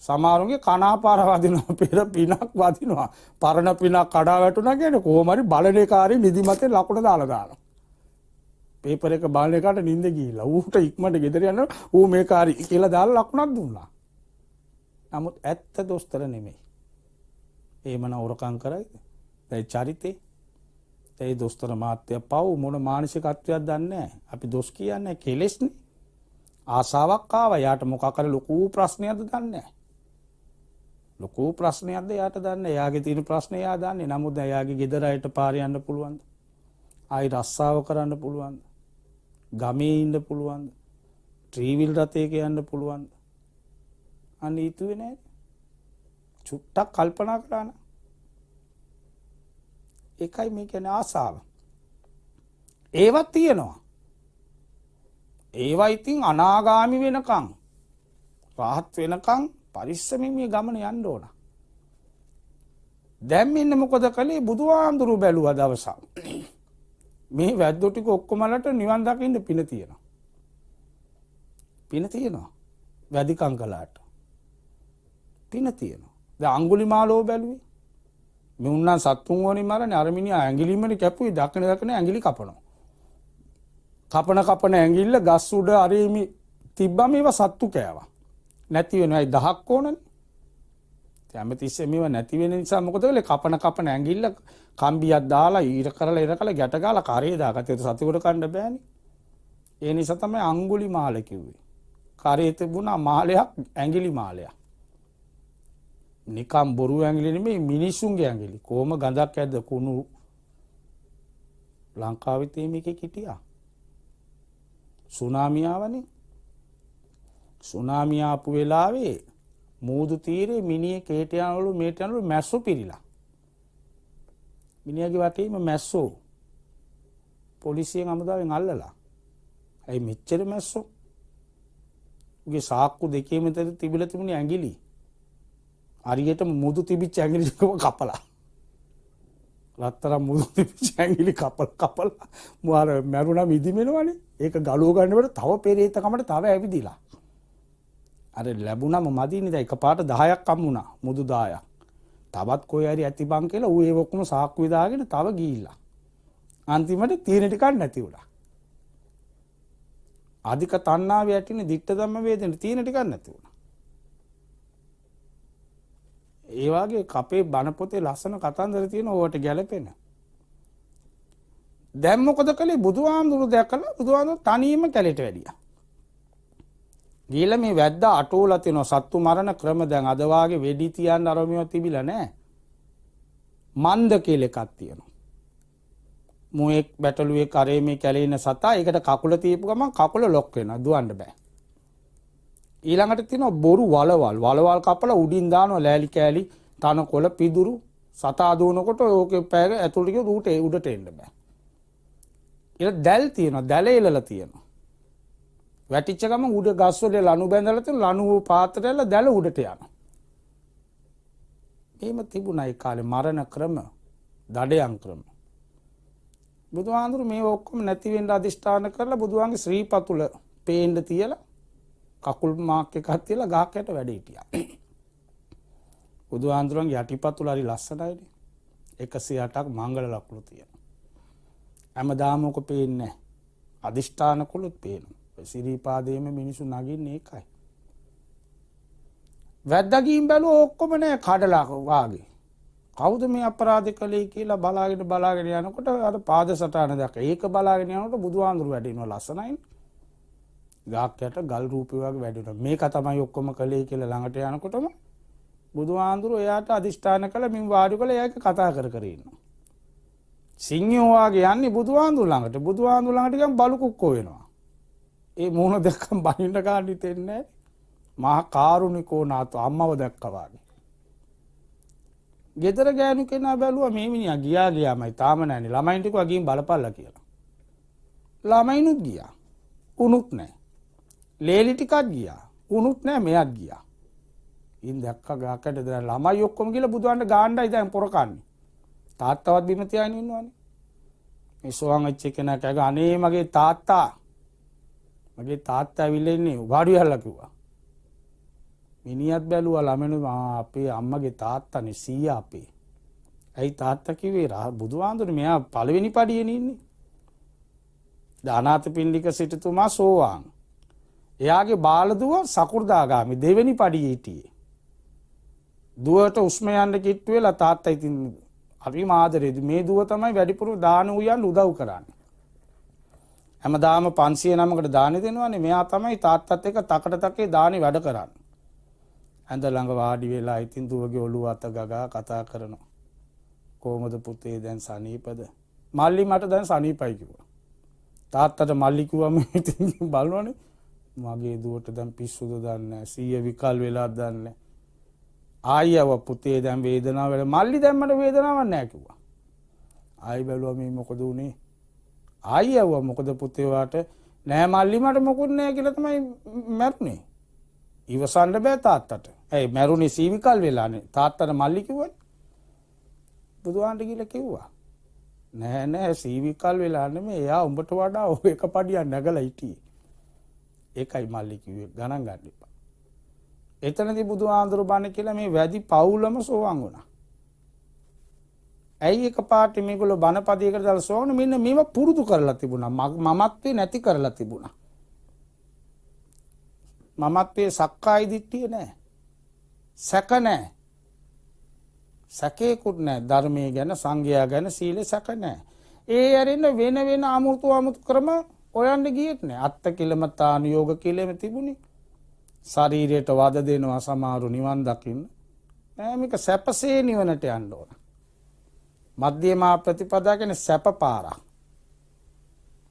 සමහරුන්ගේ කනාපාර වදිනවා, පෙර පිනක් වදිනවා. පරණ පිනක් කඩා වැටුණා කියන්නේ කොහොම හරි බලනේකාරී නිදිමතේ ලකුණ දානවා. පේපර් එක බලන එකට නිින්ද ගිහිල්ලා ඌට ඉක්මනට ගෙදර යනවා. ඌ මේක හරි කියලා දාලා ලකුණක් දුන්නා. නමුත් ඇත්ත දොස්තර නෙමෙයි. ඒමන හොරකම් කරයිද? ඒ චරිතේ. ඒ දොස්තර මාත්‍ය පව් මොන මානසිකත්වයක් දන්නේ නැහැ. අපි දොස් කියන්නේ කෙලෙස්නේ. ආසාවක් ආවා. යාට මොකක් හරි ලොකු ප්‍රශ්නයක්ද දන්නේ නැහැ. ලොකු ප්‍රශ්නයක්ද යාට දන්නේ. යාගේ තියෙන ප්‍රශ්නේ යා දන්නේ. නමුත් යාගේ ගෙදර අයට පාර යන්න පුළුවන්ද? ආයි රස්සාව කරන්න පුළුවන්ද? ගමේ ඉන්න පුළුවන්ද? ට්‍රීවිල් රථයක යන්න පුළුවන්ද? අනේ හිතුවේ නෑ. චුට්ටක් කල්පනා කරා නම්. ඒකයි මේ කියන්නේ ආසාව. ඒවත් තියෙනවා. ඒවා ඉතින් අනාගාමි වෙනකන් රහත් වෙනකන් පරිස්සමින් මේ ගමන යන්න ඕන. දැන් මෙන්න මොකද කළේ? බුදුහාමුදුරුවෝ බැලුවා දවසක්. මේ වැද්දෝ ටික ඔක්කොමලට නිවන් දකින්න පින තියෙනවා. පින තියෙනවා. වැඩිකම් කළාට. පින තියෙනවා. දැන් අඟුලිමාලෝ බැලුවේ. මේ උන්නම් සත්තුන් වෝනේ මරන්නේ. අර මිනිහා ඇඟිලිමනේ කැපුවේ. දකින ඇඟිලි කපනවා. කපන ඇඟිල්ල ගස් උඩ අරේමි තිබ්බම ඒවා සත්තු කෑවා. නැති වෙනවයි 10ක් ඕනනේ. හැමතිස්සෙම මේවා නැති වෙන නිසා මොකද වෙන්නේ? කපන ඇඟිල්ල කම්බියක් දාලා ඊර කරලා ගැට ගාලා කරේ දාගත්තේ. සතුට කන්න බෑනේ. ඒ නිසා තමයි අඟුලිමාල කිව්වේ. කරේ තිබුණා මාලයක්, ඇඟිලි මාලයක්. නිකම් බොරු ඇඟිලි නෙමෙයි, මිනිසුන්ගේ ඇඟිලි. කොහොම ගඳක් ඇද්ද කුණු. ලංකාවේ තේමේකේ හිටියා. සුනාමිය ආවනේ. සුනාමිය ආපු වෙලාවේ මූදු තීරේ මිනිහේ කේට යනවලු මේට යනවලු මැස්සු පිරිලා. මිනිහාගේ වටේම මැස්සෝ පොලිසියෙන් අමුදාවෙන් අල්ලලා. ඇයි මෙච්චර මැස්සෝ? උගේ සාක්කු දෙකේ මෙතන තිබිලා තිබුණේ ඇඟිලි. හරියට මුදු තිබිච්ච ඇඟිලි ටිකම කපලා. රත්තරන් මුදු තිබිච්ච ඇඟිලි කපලා මාර මරුණා මිදිමෙනවනේ. ඒක ගලුව ගන්නකොට තව පෙරේතකමට තව ඇවිදිලා. අර ලැබුණම මදිනේ දැන් එකපාරට 10ක් හම්බුණා. මුදු 10ක්. තවත් කොයි හරි ඇතිබං කියලා ඌ ඒ ඔක්කොම සාක්කු විදාගෙන තව ගිහිල්ලා. අන්තිමට තීන ටිකක් නැති වුණා. අධික තණ්හාවේ ඇතිනේ දික්ත ධම්ම වේදෙන තීන ටිකක් නැති වුණා. ඒ වගේ කපේ බණ පොතේ ලස්සන කතන්දර තියෙන ඕවට ගැලපෙන. දැන් මොකද කළේ? බුදුහාමුදුරු දැකලා බුදුහාමුදුරු තනියම කැලේට වැඩියා. ගිහලා මේ වැද්දා අටෝලා තියෙන සත්තු මරණ ක්‍රම දැන් අද වාගේ වෙඩි තියන්න අරමියව තිබිලා නැහැ. මන්ද කියලා එකක් තියෙනවා. මුවෙක් බැටළුවේ කරේ මේ කැලේ ඉන්න සතා ඒකට කකුල තියපු ගමන් කකුල ලොක් වෙනවා දුවන්න බෑ. ඊළඟට තියෙනවා බොරු වලවල් කපලා උඩින් දානවා ලෑලි කෑලි තනකොළ පිදුරු සතා දුවනකොට ඕකේ පෑග ඇතුළට ගිය රූටේ උඩට එන්න බෑ. ඊළ දැල් තියෙනවා දැල එලලා තියෙනවා. වැටිච්ච ගමන් උඩ ගස් වල ලණු බැඳලා තියෙන ලණු පාත්‍රයල දැල උඩට යනවා. එහෙම තිබුණා ඒ කාලේ මරණ ක්‍රම, දඩයන් ක්‍රම. බුදුහාඳුරු මේ ඔක්කොම නැති වෙන්න අදිෂ්ඨාන කරලා බුදුහාගේ ශ්‍රී පතුල පේන්න තියලා කකුල් මාක් එකක් තියලා ගහක් යට වැඩ හිටියා. බුදුහාඳුරන්ගේ යටිපතුල හරි ලස්සනයිනේ. 108ක් මංගල ලකුණු තියෙනවා. හැමදාම ඔක පේන්නේ නැහැ. අදිෂ්ඨාන කළොත් පේනවා. සිරිපාදයේම මිනිසු නගින්නේ ඒකයි. වැද්දාගින් බැලුව ඔක්කොම නෑ කඩලා වාගේ. කවුද මේ අපරාධ කළේ කියලා බලාගෙන යනකොට අර පාද සටහන දැක්ක. ඒක බලාගෙන යනකොට බුදුහාඳුරු වැඩිනවා ලස්සනයි. ගාක් යට ගල් රූපේ වගේ වැඩිනවා. මේක තමයි ඔක්කොම කළේ කියලා ළඟට යනකොටම බුදුහාඳුරු එයාට අදිෂ්ඨාන කළ මින් වාඩි කළ එයාට කතා කර ඉන්නවා. සිංහයෝ වාගේ යන්නේ බුදුහාඳුරු ළඟට. බුදුහාඳුරු ළඟට ගියම බලු කුක්කෝ වෙනවා. ඒ මූණ දැක්කම බනින්න ගන්න හිතෙන්නේ මහා කාරුණිකෝ නාතු අම්මව දැක්කා වගේ. ගෙදර ගෑනු කෙනා බැලුවා මේ මිනිහා ගියාමයි තාම නැන්නේ. ළමයින්ට කිව්වා ගිහින් බලපල්ලා කියලා. ළමයිනුත් ගියා. උනුත් නැහැ. ලේලි ටිකක් ගියා. උනුත් නැහැ මෙයක් ගියා. ඉන් දැක්කා ගාකට දැන් ළමයි ඔක්කොම ගිහලා බුදුහාන්ට ගාණ්ඩයි දැන් පොරකන්නේ. තාත්තවත් බිම තියාගෙන ඉන්නවනේ. මේ සෝවාන් වෙච්ච කෙනා කෑගා අනේ මගේ තාත්තා ඇවිල්ලා ඉන්නේ වාඩි වෙලා කිව්වා. මිනිහත් බැලුවා ළමෙනු අපේ අම්මගේ තාත්තානේ සීයා අපේ. ඇයි තාත්තා කිව්වේ බුදුහාඳුනේ මෙයා පළවෙනි පඩියේනේ ඉන්නේ. දානාථපිණ්ඩික සිටුතුමා සෝවාන්. එයාගේ බාලදුව සකු르දාගාමි දෙවෙනි පඩියේ හිටියේ. දුවට උස්ම යන්න කිට්ටු වෙලා තාත්තා ඉතින් අපි මාදරේද මේ දුව තමයි වැඩිපුර දාන උයන් උදව් කරන්නේ. හැමදාම 509කට දානි දෙනවනේ මෙයා තමයි තාත්තත් එක්ක තකටතකේ දානි වැඩ කරන්නේ. ඇඳ ළඟ වාඩි වෙලා ඉතින් දුවගේ ඔළුව අත ගගා කතා කරනවා. කොහමද පුතේ දැන් සනීපද? මල්ලි මට දැන් සනීපයි කිව්වා. තාත්තට මල්ලි කිව්වම ඉතින් බලනවනේ මගේ දුවට දැන් පිස්සුද දන්නේ නැහැ. සීය විකල් වෙලාද දන්නේ නැහැ. ආයියව පුතේ දැන් වේදනාව වෙල මල්ලි දැන් මට වේදනාවක් නැහැ කිව්වා. ආයි බැලුවා මේ මොකද උනේ? ආයියව මොකද පුතේ වාට නෑ මල්ලි මට මොකුත් නෑ කියලා තමයි මැරුණේ. ඉවසන්න බෑ තාත්තට. ඇයි මැරුණේ සීවිකල් වෙලානේ. තාත්තට මල්ලි කිව්වනේ. බුදුහාන්ට කියලා කිව්වා. නෑ සීවිකල් වෙලා නෙමෙයි. එයා උඹට වඩා ඔය එක පඩියක් නැගලා හිටියේ. ඒකයි මල්ලි කිව්වේ ගණන් ගන්න එපා. එතනදී බුදුහාඳුරු බණ කියලා මේ වැඩි පවුලම සෝවන් වුණා. ඇයි එක පාට මේගොල්ලෝ බණපදයකට දාලා සෝවන මෙන්න මේව පුරුදු කරලා තිබුණා. මමත්වේ නැති කරලා තිබුණා. මමත්වේ සක්කාය දිට්ඨිය නැහැ. සැක නැහැ. සැකේකුත් නැහැ. ධර්මයේ ගැන සංඝයා ගැන සීලේ සැක නැහැ. ඒ ඇරෙන්න වෙන අමුතු ක්‍රම හොයන්න ගියෙත් නැහැ. අත්ත කිලමතාන යෝග කිලෙම තිබුණේ. ශරීරයට වද දෙනවා සමහරු නිවන් දකින්න. නෑ මේක සැපසේ නිවනට යන්න ඕන. මධ්‍යමා ප්‍රතිපදා කියන්නේ සැප පාරක්.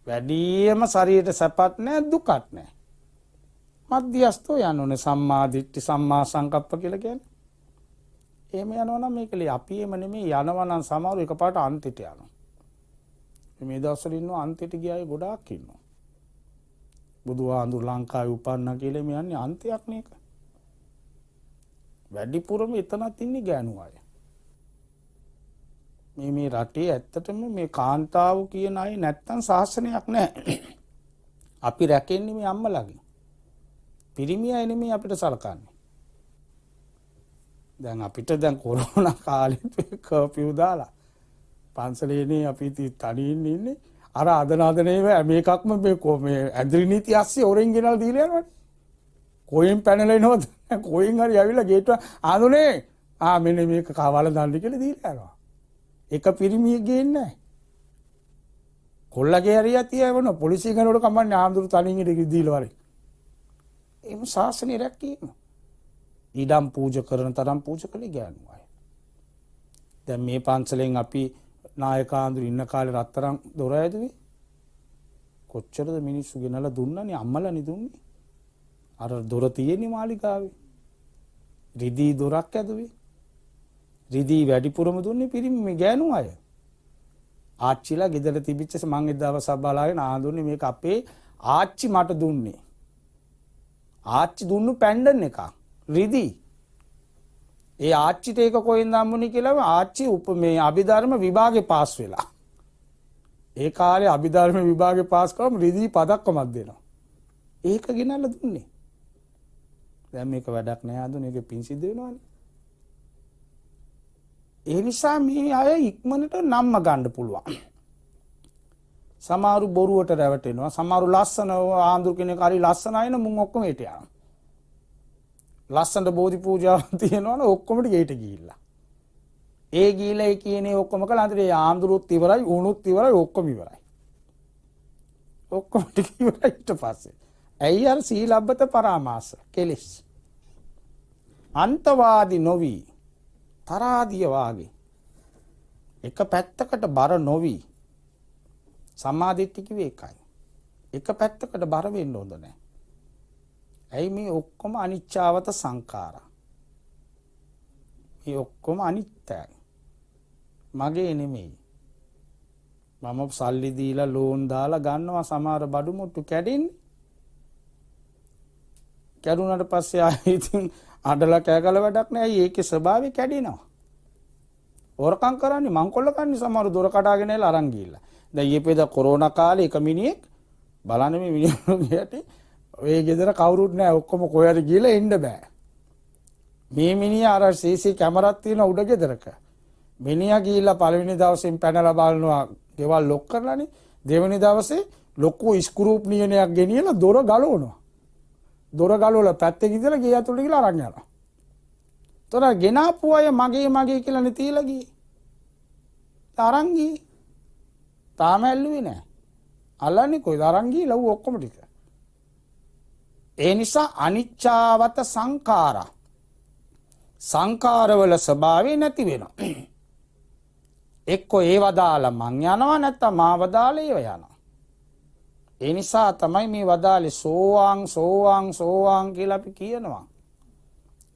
වැඩිම ශරීරයට සැපත් නැහැ දුකත් නැහැ. මධ්‍යස්තෝ යන්න ඕනේ සම්මා දිට්ඨි සම්මා සංකප්ප කියලා කියන්නේ. එහෙම යනවා නම් මේකලේ අපි එහෙම නෙමෙයි යනවා නම් සමහර එකපාරට අන්තිට යනවා. මේ දවස්වල ඉන්නවා අන්තිට ගියායි ගොඩාක් ඉන්නවා. බුදුහාඳුර ලංකාවේ උපන්නා කියලා මේ යන්නේ අන්තයක් නේක. වැඩිපුරම එතනත් ඉන්නේ ගෑනු අය. මේ රටේ ඇත්තටම මේ කාන්තාව කියන අය නැත්තම් ශාසනයක් නැහැ. අපි රැකෙන්නේ මේ අම්මලාගෙන්. පිරිමි අය නෙමෙයි අපිට සලකන්නේ. දැන් අපිට දැන් කොරෝනා කාලේ කර්ෆියු දාලා පන්සලේනේ අපි තනියෙන් ඉන්නේ. අර අදනාදනේ මේකක්ම මේ ඇඳරි නීති ඇස්සේ ඔරෙන් ගෙනල් දීලා යනවනේ. කොහෙන් පැනලා එනවද? කොහෙන් හරි ඇවිල්ලා ගේට්ටුව ආඳුනේ මෙන්න මේක කවල දාන්න කියලා දීලා යනවා. එක පිරිමියෙක් ගේන්නේ නැහැ. කොල්ලගේ හරිය තියවන පොලිසිය කෙනෙකුට කමන්නේ ආඳුරු තනින් ඉඳි දීලා වරේ. එහෙම ශාසනය රැකීම. ඊඩම් පූජා කරන තරම් පූජා කළේ ගෑනු අය. දැන් මේ පන්සලෙන් අපි නායක ආඳුරු ඉන්න කාලේ රත්තරන් දොර ඇදුවේ. කොච්චරද මිනිස්සු ගෙනලා දුන්නනේ අම්මලානේ දුන්නේ. අර දොර තියෙන්නේ මාලිගාවේ. රිදී දොරක් ඇදුවේ. රිදී වැඩිපුරම දුන්නේ පිරිමි මේ ගෑනු අය. ආච්චිලා ගෙදර තිබිච්ච මං ඒ දවස් බලාගෙන ආඳුන්නේ මේක අපේ ආච්චි මට දුන්නේ. ආච්චි දුන්නු පැන්ඩන් එක. රිදී. ඒ ආච්චිට ඒක කොහෙන්ද හම්බුනේ කියලා ආච්චි මේ අභිධර්ම විභාගේ පාස් වෙලා. ඒ කාලේ අභිධර්ම විභාගේ පාස් කරාම රිදී පදක්කමක් දෙනවා. ඒක ගෙනල්ලා දුන්නේ. දැන් මේක වැඩක් නෑ ආදුනේ ඒක පින් සිද්ධ වෙනවනේ. ඒ නිසා මේ අය ඉක්මනට නම්ම ගන්න පුළුවන්. සමහරු බොරුවට රැවටෙනවා. සමහරු ලස්සන ආඳුර කෙනෙක් හරි ලස්සන අයන මුන් ඔක්කොම ඊට යනවා. ලස්සනට බෝධි පූජාවක් තියෙනවනේ ඔක්කොම ටිකට ගිහිල්ලා. ඒ ගිහිල්ලා ඒ කියන්නේ ඔක්කොම කළා අන්තිමට ඒ ආඳුරුත් ඉවරයි උණුත් ඉවරයි ඔක්කොම ඉවරයි. ඔක්කොම ටික ඉවරයි ඊට පස්සේ. ඇයි අර සීලබ්බත පරාමාස කෙලෙස්. අන්තවාදී නොවි තරාදිය වාගේ එක පැත්තකට බර නොවි සම්මාදිට්ඨිය කිව්වේ එකයි. එක පැත්තකට බර වෙන්න හොඳ නැහැ. ඇයි මේ ඔක්කොම අනිච්චාවත සංඛාරා. මේ ඔක්කොම අනිත්‍යයි. මගේ නෙමෙයි. මම සල්ලි දීලා ලෝන් දාලා ගන්නවා සමහර බඩු මුට්ටු කැඩෙන්නේ. කැඩුනට පස්සේ ආයෙ ඉතින් අඬලා කෑගල වැඩක් නැහැ. ඒකේ ස්වභාවය කැඩෙනවා. හොරකම් කරන්නේ මංකොල්ල කන්නේ සමහර දොර කඩාගෙන එලා අරන් ගිහිල්ලා. දැන් ඊපෙද කොරෝනා කාලේ එක මිනිහෙක් බලන්න මේ මිනිහට ඔය ගෙදර කවුරුත් නැහැ. ඔක්කොම කොහෙද ගිහිල්ලා එන්න බෑ. මේ මිනිහා අර CC කැමරාවක් තියෙන උඩ ගෙදරක. මිනිහා ගිහිල්ලා පළවෙනි දවසෙන් පැනලා බලනවා ගෙවල් ලොක් කරලානේ. දෙවෙනි දවසේ ලොකු ස්ක්‍රූප් නියනයක් ගෙනියලා දොර ගලවනවා. දොර ගලවලා පැත්තේ ඉඳලා ගේ ඇතුළට ගිහලා අරන් යනවා. තොර ගෙනාපු අය මගේ කියලා නේ තියලා ගියේ. අරන් ගියේ. තාම ඇල්ලුවේ නැහැ. අල්ලන්නේ කොයිද අරන් ගිහලා ඌ ඔක්කොම ටික. ඒ නිසා අනිච්චාවත සංඛාරා. සංඛාරවල ස්වභාවය නැති වෙනවා. එක්ක ඒව දාලා මං යනවා නැත්නම් මාව දාලා ඒව යනවා. ඒ නිසා තමයි මේ වදාලේ සෝවාන් කියලා අපි කියනවා.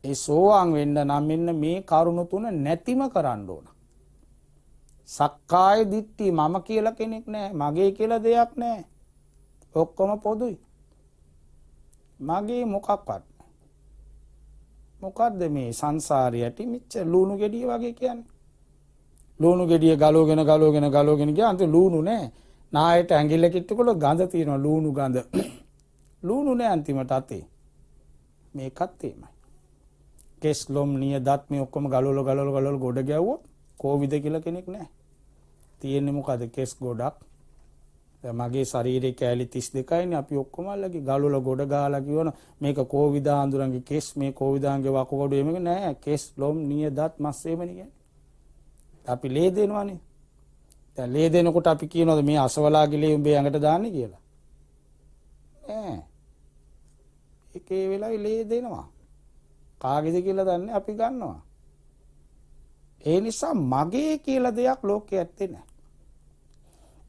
ඒ සෝවාන් වෙන්න නම් මෙන්න මේ කරුණු තුන නැතිම කරන්න ඕන. සක්කාය දිට්ඨි මම කියලා කෙනෙක් නැහැ. මගේ කියලා දෙයක් නැහැ. ඔක්කොම පොදුයි. මගේ මොකක්වත්. මොකද්ද මේ සංසාරයට මිච්ච ලුණු ගෙඩිය වගේ කියන්නේ. ලුණු ගෙඩිය ගලවගෙන ගියා අන්තිම ලුණු නැහැ. නායට ඇඟිල්ල කිට්ටුකොල ගඳ තියෙනවා ලුණු ගඳ. ලුණු නෑ අන්තිමට අතේ. මේකත් එහෙමයි. කෙස් ලොම් නිය දත් මේ ඔක්කොම ගලවල ගොඩ ගැව්වොත් කොවිද කියලා කෙනෙක් නෑ. තියෙන්නේ මොකද කෙස් ගොඩක්. දැන් මගේ ශරීරේ කැලි 32යිනේ අපි ඔක්කොම අල්ලගේ ගලවල ගොඩ ගාලා කියවන මේක කොවිද ආඳුරන්ගේ කෙස් මේ කොවිදාන්ගේ වකුගඩු එමෙක නෑ. කෙස් ලොම් නිය දත් මස් එහෙමනේ කියන්නේ. අපි ලේ දෙනවනේ. දැන් ලේ දෙනකොට අපි කියනවාද මේ අසවලාගේ ලේ උඹේ ඇඟට දාන්නේ කියලා? ඈ. ඒකේ වෙලාවේ ලේ දෙනවා. කාගේද කියලා දන්නේ අපි ගන්නවා. ඒ නිසා මගේ කියලා දෙයක් ලෝකේ ඇත්තේ නැහැ.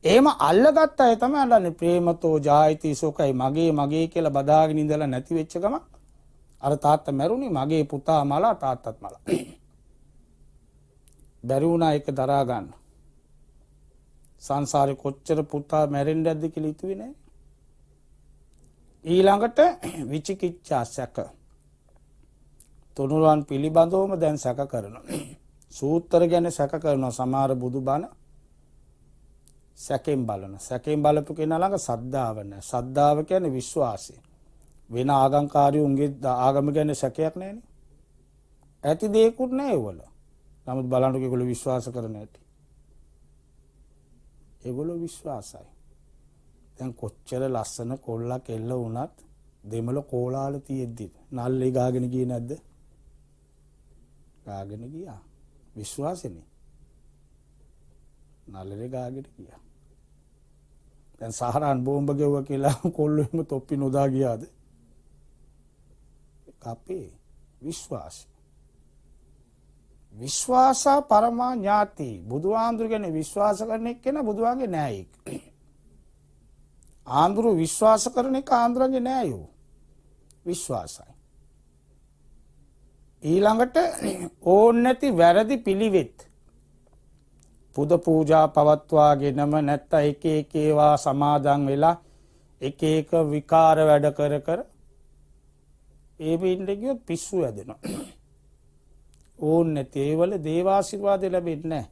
එහෙම අල්ලගත්ත අය තමයි අල්ලන්නේ ප්‍රේමතෝ ජායති සෝකයි මගේ කියලා බදාගෙන ඉඳලා නැති වෙච්ච ගම අර තාත්තා මැරුණේ මගේ පුතා මලා තාත්තත් මලා. බැරි වුණා ඒක දරා ගන්න. සංසාරේ කොච්චර පුතා මැරෙන්න ඇද්ද කියලා හිතුවේ නෑ. ඊළඟට විචිකිච්ඡා සැක. තුනුරුවන් පිළිබඳවම දැන් සැක කරනවා. සූත්‍ර ගැන සැක කරනවා. සමහර බුදුබණ සැකෙන් බලන. සැකෙන් බලපු කෙනා ළඟ සද්ධාව නැහැ. සද්ධාව කියන්නේ විශ්වාසය. වෙන ආගම්කාරයෝන්ගේ ආගම ගැන සැකයක් නැහැනේ. ඇති දෙයක්වත් නැහැ ඒවල. නමුත් බලන්නකෝ ඒගොල්ලෝ විශ්වාස කරන හැටි. ඒගොල්ලෝ විශ්වාසයි. දැන් කොච්චර ලස්සන කොල්ලා කෙල්ල වුණත් දෙමළ කෝලාල තියෙද්දි නල්ලේ ගාගෙන ගියේ නැද්ද? ගාගෙන ගියා. විශ්වාසෙනේ. නල්ලේ ගාගෙන ගියා. දැන් සහරාන් බෝම්බ ගෙවුවා කියලා කොල්ලෝ එහෙම තොප්පි නොදා ගියාද? අපේ විශ්වාසය. විශ්වාසා පරමා ඥාති. බුදුහාමුදුරු ගැන විශ්වාස කරන එක්කෙනා බුදුහාගේ නෑයෙක්. ආන්දුරු විශ්වාස කරන එක ආන්දුරගේ නෑයෝ. විශ්වාසයි. ඊළඟට ඕන් නැති වැරදි පිළිවෙත්. පුද පූජා පවත්වාගෙනම නැත්නම් එක එක ඒවා සමාදන් වෙලා එක එක විකාර වැඩ කර කර ඒ පින්ඩ ගියොත් පිස්සු ඇදෙනවා. ඕන් නැති ඒවල දේවාශිර්වාද ලැබෙන්නේ නැහැ.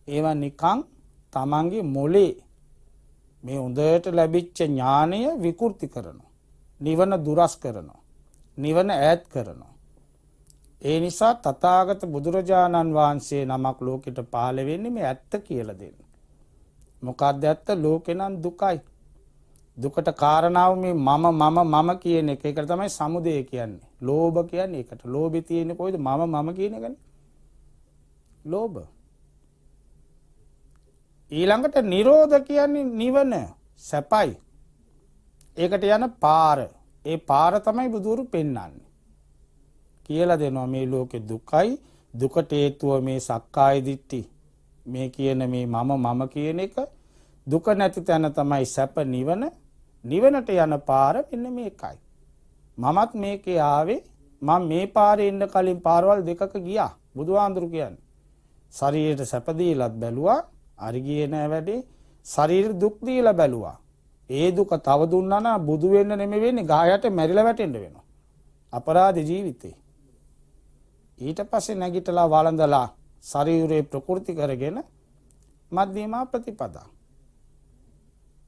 ඒවා නිකන් තමන්ගේ මොලේ මේ හොඳට ලැබිච්ච ඥානය විකෘති කරනවා. නිවන දුරස් කරනවා. නිවන ඈත් කරනවා. ඒ නිසා තථාගත බුදුරජාණන් වහන්සේ නමක් ලෝකෙට පහළ වෙන්නේ මේ ඇත්ත කියලා දෙන්න. මොකක්ද ඇත්ත? ලෝකේ නම් දුකයි. දුකට කාරණාව මේ මම කියන එක. ඒකට තමයි සමුදය කියන්නේ. ලෝභ කියන්නේ ඒකට. ලෝභේ තියෙන්නේ කොයිද? මම කියන එකනේ. ලෝභ. ඊළඟට නිරෝධ කියන්නේ නිවන, සැපයි. ඒකට යන පාර. ඒ පාර තමයි බුදුරු පෙන්වන්නේ. කියලා දෙනවා මේ ලෝකේ දුකයි. දුකට හේතුව මේ සක්කාය දිට්ඨි. මේ කියන මේ මම කියන එක. දුක නැති තැන තමයි සැප නිවන. නිවනට යන පාර මෙන්න මේකයි. මමත් මේකේ ආවේ. මම මේ පාරේ ඉන්න කලින් පාරවල් දෙකක ගියා. බුදුහාඳුරු කියන්නේ. ශරීරයට සැප දීලත් බැලුවා. හරි ගියේ නෑ වැඩේ. ශරීර දුක් දීලා බැලුවා. ඒ දුක තව දුන්නා නම් බුදු වෙන්න නෙමෙයි වෙන්නේ. ගායට මැරිලා වැටෙන්න වෙනවා. අපරාධ ජීවිතේ. ඊට පස්සේ නැගිටලා වළඳලා ශරීරේ ප්‍රකෘති කරගෙන මධ්‍යම ප්‍රතිපදා.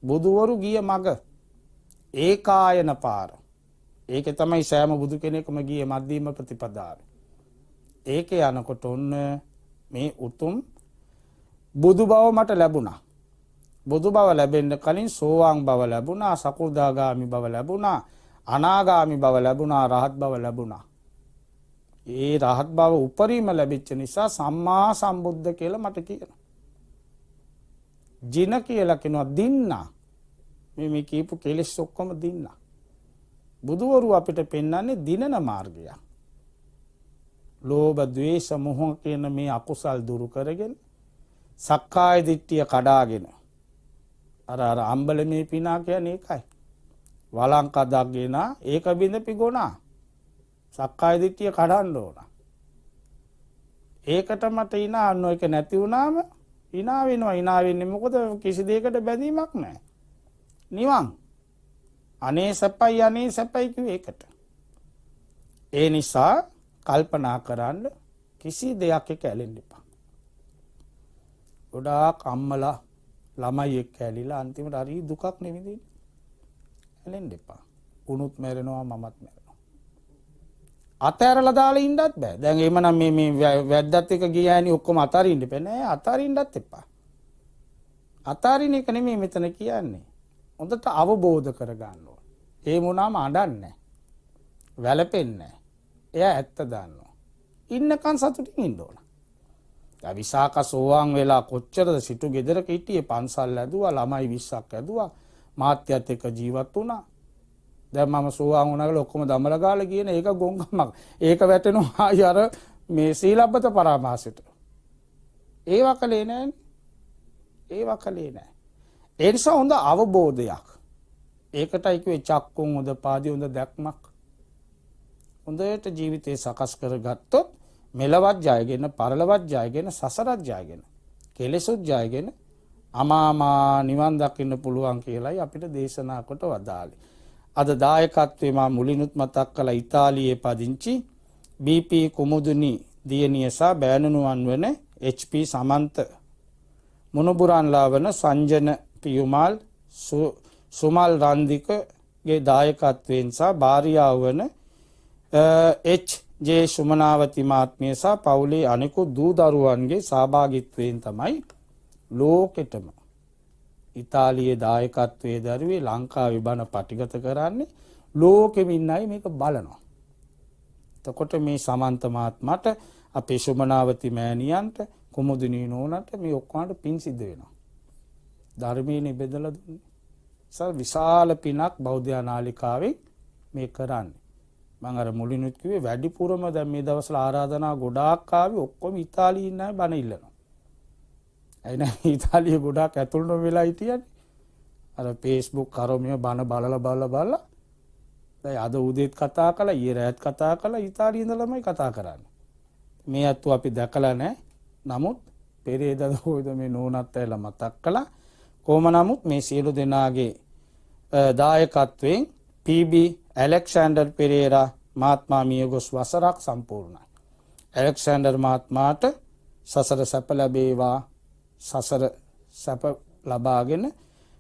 බුදුවරු ගිය මග ඒකායන පාර. ඒකේ තමයි සෑම බුදු කෙනෙකුම ගියේ මධ්‍යම ප්‍රතිපදාව. ඒකේ යනකොට ඔන්න මේ උතුම් බුදු බව මට ලැබුණා. බුදු බව ලැබෙන්න කලින් සෝවාන් බව ලැබුණා, සකෘදාගාමි බව ලැබුණා, අනාගාමි බව ලැබුණා, රහත් බව ලැබුණා. ඒ රහත් බව උපරිම ලැබිච්ච නිසා සම්මා සම්බුද්ධ කියලා මට කියනවා. ජින කියලා කියනවා දින්නා. මේ කියපු කෙලෙස් ඔක්කොම දින්නා. බුදුවරු අපිට පෙන්වන්නේ දිනන මාර්ගය. ලෝභ, ද්වේෂ, මොහ කියන මේ අකුසල් දුරු කරගෙන සක්කාය දිට්ඨිය කඩාගෙන අර අම්බලමේ පිනා කියන්නේ ඒකයි. වලංක දග්ගෙන ඒක බින්ද පිගුණා. සක්කාය දිට්ඨිය කඩන්න ඕන. ඒකට මට ඉනාන්න එක නැති වුණාම ඉනා වෙනවා. ඉනා වෙන්නේ මොකද? කිසි දෙයකට බැඳීමක් නැහැ. නිවන්. අනේ සැපයි කිව්වේ ඒකට. ඒ නිසා කල්පනා කරන්න කිසි දෙයක් එක්ක ඇලෙන්න එපා. ගොඩාක් අම්මලා ළමයි එක්ක ඇලිලා අන්තිමට හරි දුකක් නෙමෙයි. ඇලෙන්න එපා. උනුත් මැරෙනවා මමත් මැරෙනවා. අතෑරලා දාලා ඉන්නත් බෑ. දැන් එහෙමනම් මේ වැද්දත් එක්ක ගියානේ ඔක්කොම අතාරින්න එපා නෑ. අතාරින්නත් එපා. අතාරින්න එක නෙමෙයි මෙතන කියන්නේ. හොඳට අවබෝධ කරගන්න ඕන. ඒ මොනවාම අඬන්නේ නැහැ. වැළපෙන්නේ නැහැ. එයා ඇත්ත දන්නවා. ඉන්නකන් සතුටින් ඉන්න ඕන. දැන් විසාක සෝවාන් වෙලා කොච්චරද සිටු ගෙදරක හිටියේ පන්සල් ඇදුවා ළමයි 20ක් ඇදුවා මාත්‍යත් එක්ක ජීවත් වුණා. දැන් මම සෝවාන් වුණා කියලා ඔක්කොම දමල ගාලා කියන ඒක ගොංගමක්. ඒක වැටෙනවා අර මේ සීලබ්බත පරාමාසයට. ඒව කලේ නෑනේ. ඒව කලේ නෑ. ඒ නිසා හොඳ අවබෝධයක්. ඒකටයි කිව්වේ චක්කුන් හොඳ පාදී හොඳ දැක්මක්. හොඳට ජීවිතේ සකස් කරගත්තොත් මෙලවත් ජයගෙන පරලවත් ජයගෙන සසරත් ජයගෙන කෙලෙසුත් ජයගෙන අමාමා නිවන් දකින්න පුළුවන් කියලායි අපිට දේශනා කොට වදාළේ. අද දායකත්වයේ මා මුලිනුත් මතක් කළ ඉතාලියේ පදිංචි BP කුමුදුනි දියණිය සහ බෑණනුවන් වන HP සමන්ත මුණුබුරන්ලා වන සංජන පියුමල් සුමල් රන්දිකගේ දායකත්වයෙන් සහ භාර්යාව වන H.J. සුමනාවති මාත්මිය සහ පවුලේ අනෙකුත් දූ දරුවන්ගේ සහභාගීත්වයෙන් තමයි ලෝකෙටම ඉතාලියේ දායකත්වයේ දරුවේ ලංකාවේ බණ පටිගත කරන්නේ ලෝකෙම ඉන්න අය මේක බලනවා. එතකොට මේ සමන්ත මහත්මයාට අපේ සුමනාවති මෑණියන්ට කුමුදිනී නෝනට මේ ඔක්කොමට පින් සිද්ධ වෙනවා. ධර්මයේ නිබෙදලා දුන්නේ. විශාල පිනක් බෞද්ධ නාලිකාවෙන් මේ කරන්නේ. මම අර මුලිනුත් කිව්වේ වැඩිපුරම දැන් මේ දවස්වල ආරාධනා ගොඩාක් ආවි ඔක්කොම ඉතාලියේ ඉන්න අය බණ ඉල්ලනවා. ඇයි නෑ ඉතාලියේ ගොඩාක් ඇතුළු වෙලා හිටියන්නේ. අර Facebook කරමිය බණ බලලා දැන් අද උදේත් කතා කළා ඊයේ රාත් කතා කළා ඉතාලියේ ඉඳලාමයි කතා කරන්නේ. මේ අත්ව අපි දැකලා නැහැ. නමුත් පෙරේදා දවල්ද මේ නෝනත් ඇවිල්ලා මතක් කළා. කොහොම නමුත් මේ සියලු දෙනාගේ දායකත්වයෙන් PB ඇලෙක්සැන්ඩර් පෙරේරා මහත්මයා මිය ගොස් වසරක් සම්පූර්ණයි. ඇලෙක්සැන්ඩර් මහත්මයාට සසර සැප ලැබේවා සසර සැප ලබාගෙන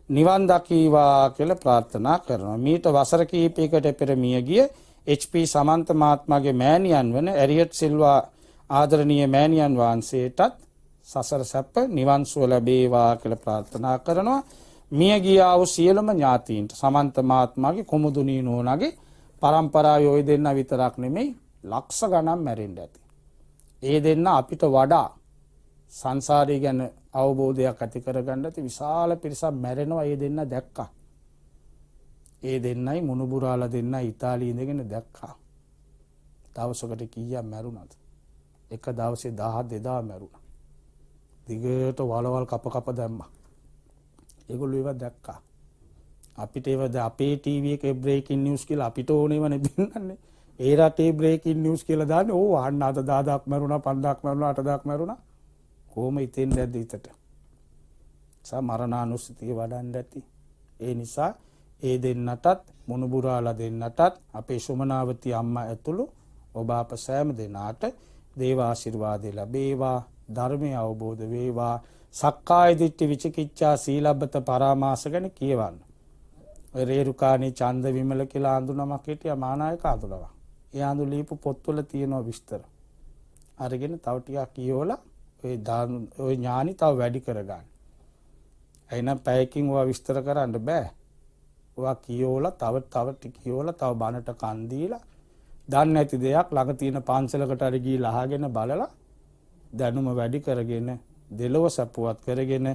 නිවන් දකීවා කියලා ප්‍රාර්ථනා කරනවා. මීට වසර කිහිපයකට පෙර මිය ගිය HP සමන්ත මහත්මයාගේ මෑණියන් වන ඇරියට් සිල්වා ආදරණීය මෑණියන් වහන්සේටත් සසර සැප නිවන් සුව ලැබේවා කියලා ප්‍රාර්ථනා කරනවා. මිය ගියා වූ සියලුම ඥාතීන්ට සමන්ත මහත්මයාගේ කුමුදුනී නෝනාගේ පරම්පරාවේ ওই දෙන්න විතරක් නෙමෙයි ලක්ෂ ගණන් මැරෙන්න ඇති. ඒ දෙන්න අපිට වඩා සංසාරය ගැන අවබෝධයක් ඇති කරගන්න ඇති විශාල පිරිසක් මැරෙනවා. ඒ දෙන්න දැක්කා. ඒ දෙන්නයි මුණුබුරාලා දෙන්න ඉතාලියේ ඉඳගෙන දැක්කා. දවසකට කීයක් මැරුණාද? එක දවසේ 10000 මැරුණා. දිගට වලවල් කප දැම්මා. ඒගොල්ලෝ ඒවා දැක්කා. අපිට ඒවා අපේ ටීවී එකේ බ්‍රේකින් නිවුස් කියලා අපිට ඕනේවනේ දෙන්නන්නේ. ඒ රටේ බ්‍රේකින් නිවුස් කියලා දාන්නේ ඕ අහන්න අද 10000ක් මැරුණා 5000ක් මැරුණා 8000ක් මැරුණා. කොහොම හිතෙන්නේ නැද්ද හිතට? මරණානුස්සතිය වඩන්න ඇති. ඒ නිසා ඒ දෙන්නටත් මුණුබුරාලා දෙන්නටත් අපේ සුමනාවති අම්මා ඇතුළු ඔබ අප සෑම දෙනාට දේව ආශිර්වාදය ලැබේවා. ධර්මය අවබෝධ වේවා. සක්කාය දිට්ඨි විචිකිච්ඡා සීලබ්බත පරාමාස ගැන කියවන්න. ඔය රේරුකාණී චන්ද විමල කියලා ආඳුනමක් හිටියා මානායක ආඳුනමක්. ඒ ආඳු ලියපු පොත්වල තියෙනවා විස්තර. අරගෙන තව ටිකක් කියවලා ඔය ඥානි තව වැඩි කරගන්න. එහෙනම් පැයකින් ඔයා විස්තර කරන්න බෑ. ඔයා කියවලා තව ටික කියවලා තව බණට කන් දීලා දන්නේ නැති දෙයක් ළඟ තියෙන පන්සලකට හරි ගිහලා අහගෙන බලලා දැනුම වැඩි කරගෙන දෙලොව සපුවත් කරගෙන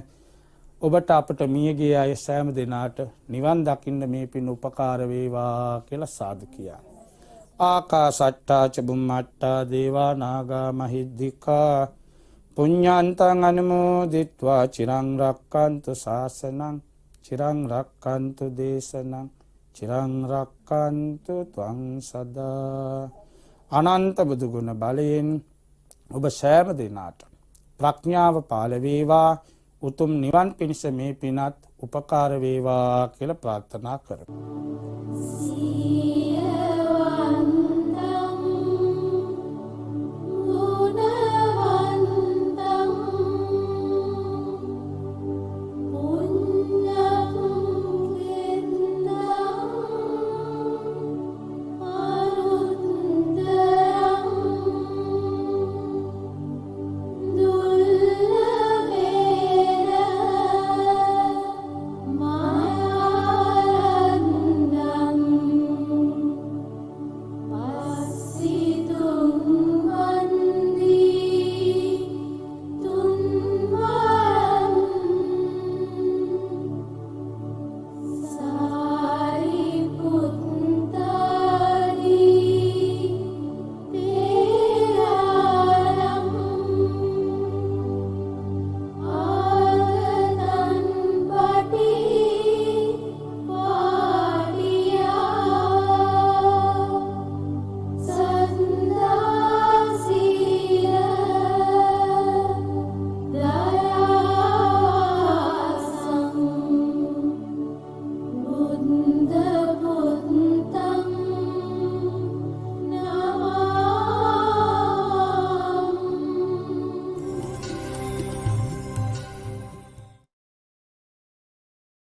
ඔබට අපට මියගේ අය සෑම දෙනාට නිවන් දකින්න මේ පින් උපකාර වේවා කියලා සාදු කියනවා. ආකාසට්ටා ච බුම්මට්ටා දේවා නාග මහිද්దికා පුඤ්ඤාන්තං අනුමෝදිත්වා චිරං රක්칸තු ශාසනං චිරං රක්칸තු දේශනං චිරං රක්칸තු ත්වං සදා. අනන්ත බුදු ගුණ බලයෙන් ඔබ සෑම දෙනාට ප්‍රඥාව පාල වේවා. උතුම් නිවන් පිණිස මේ පිනත් උපකාර වේවා කියලා ප්‍රාර්ථනා කරමු.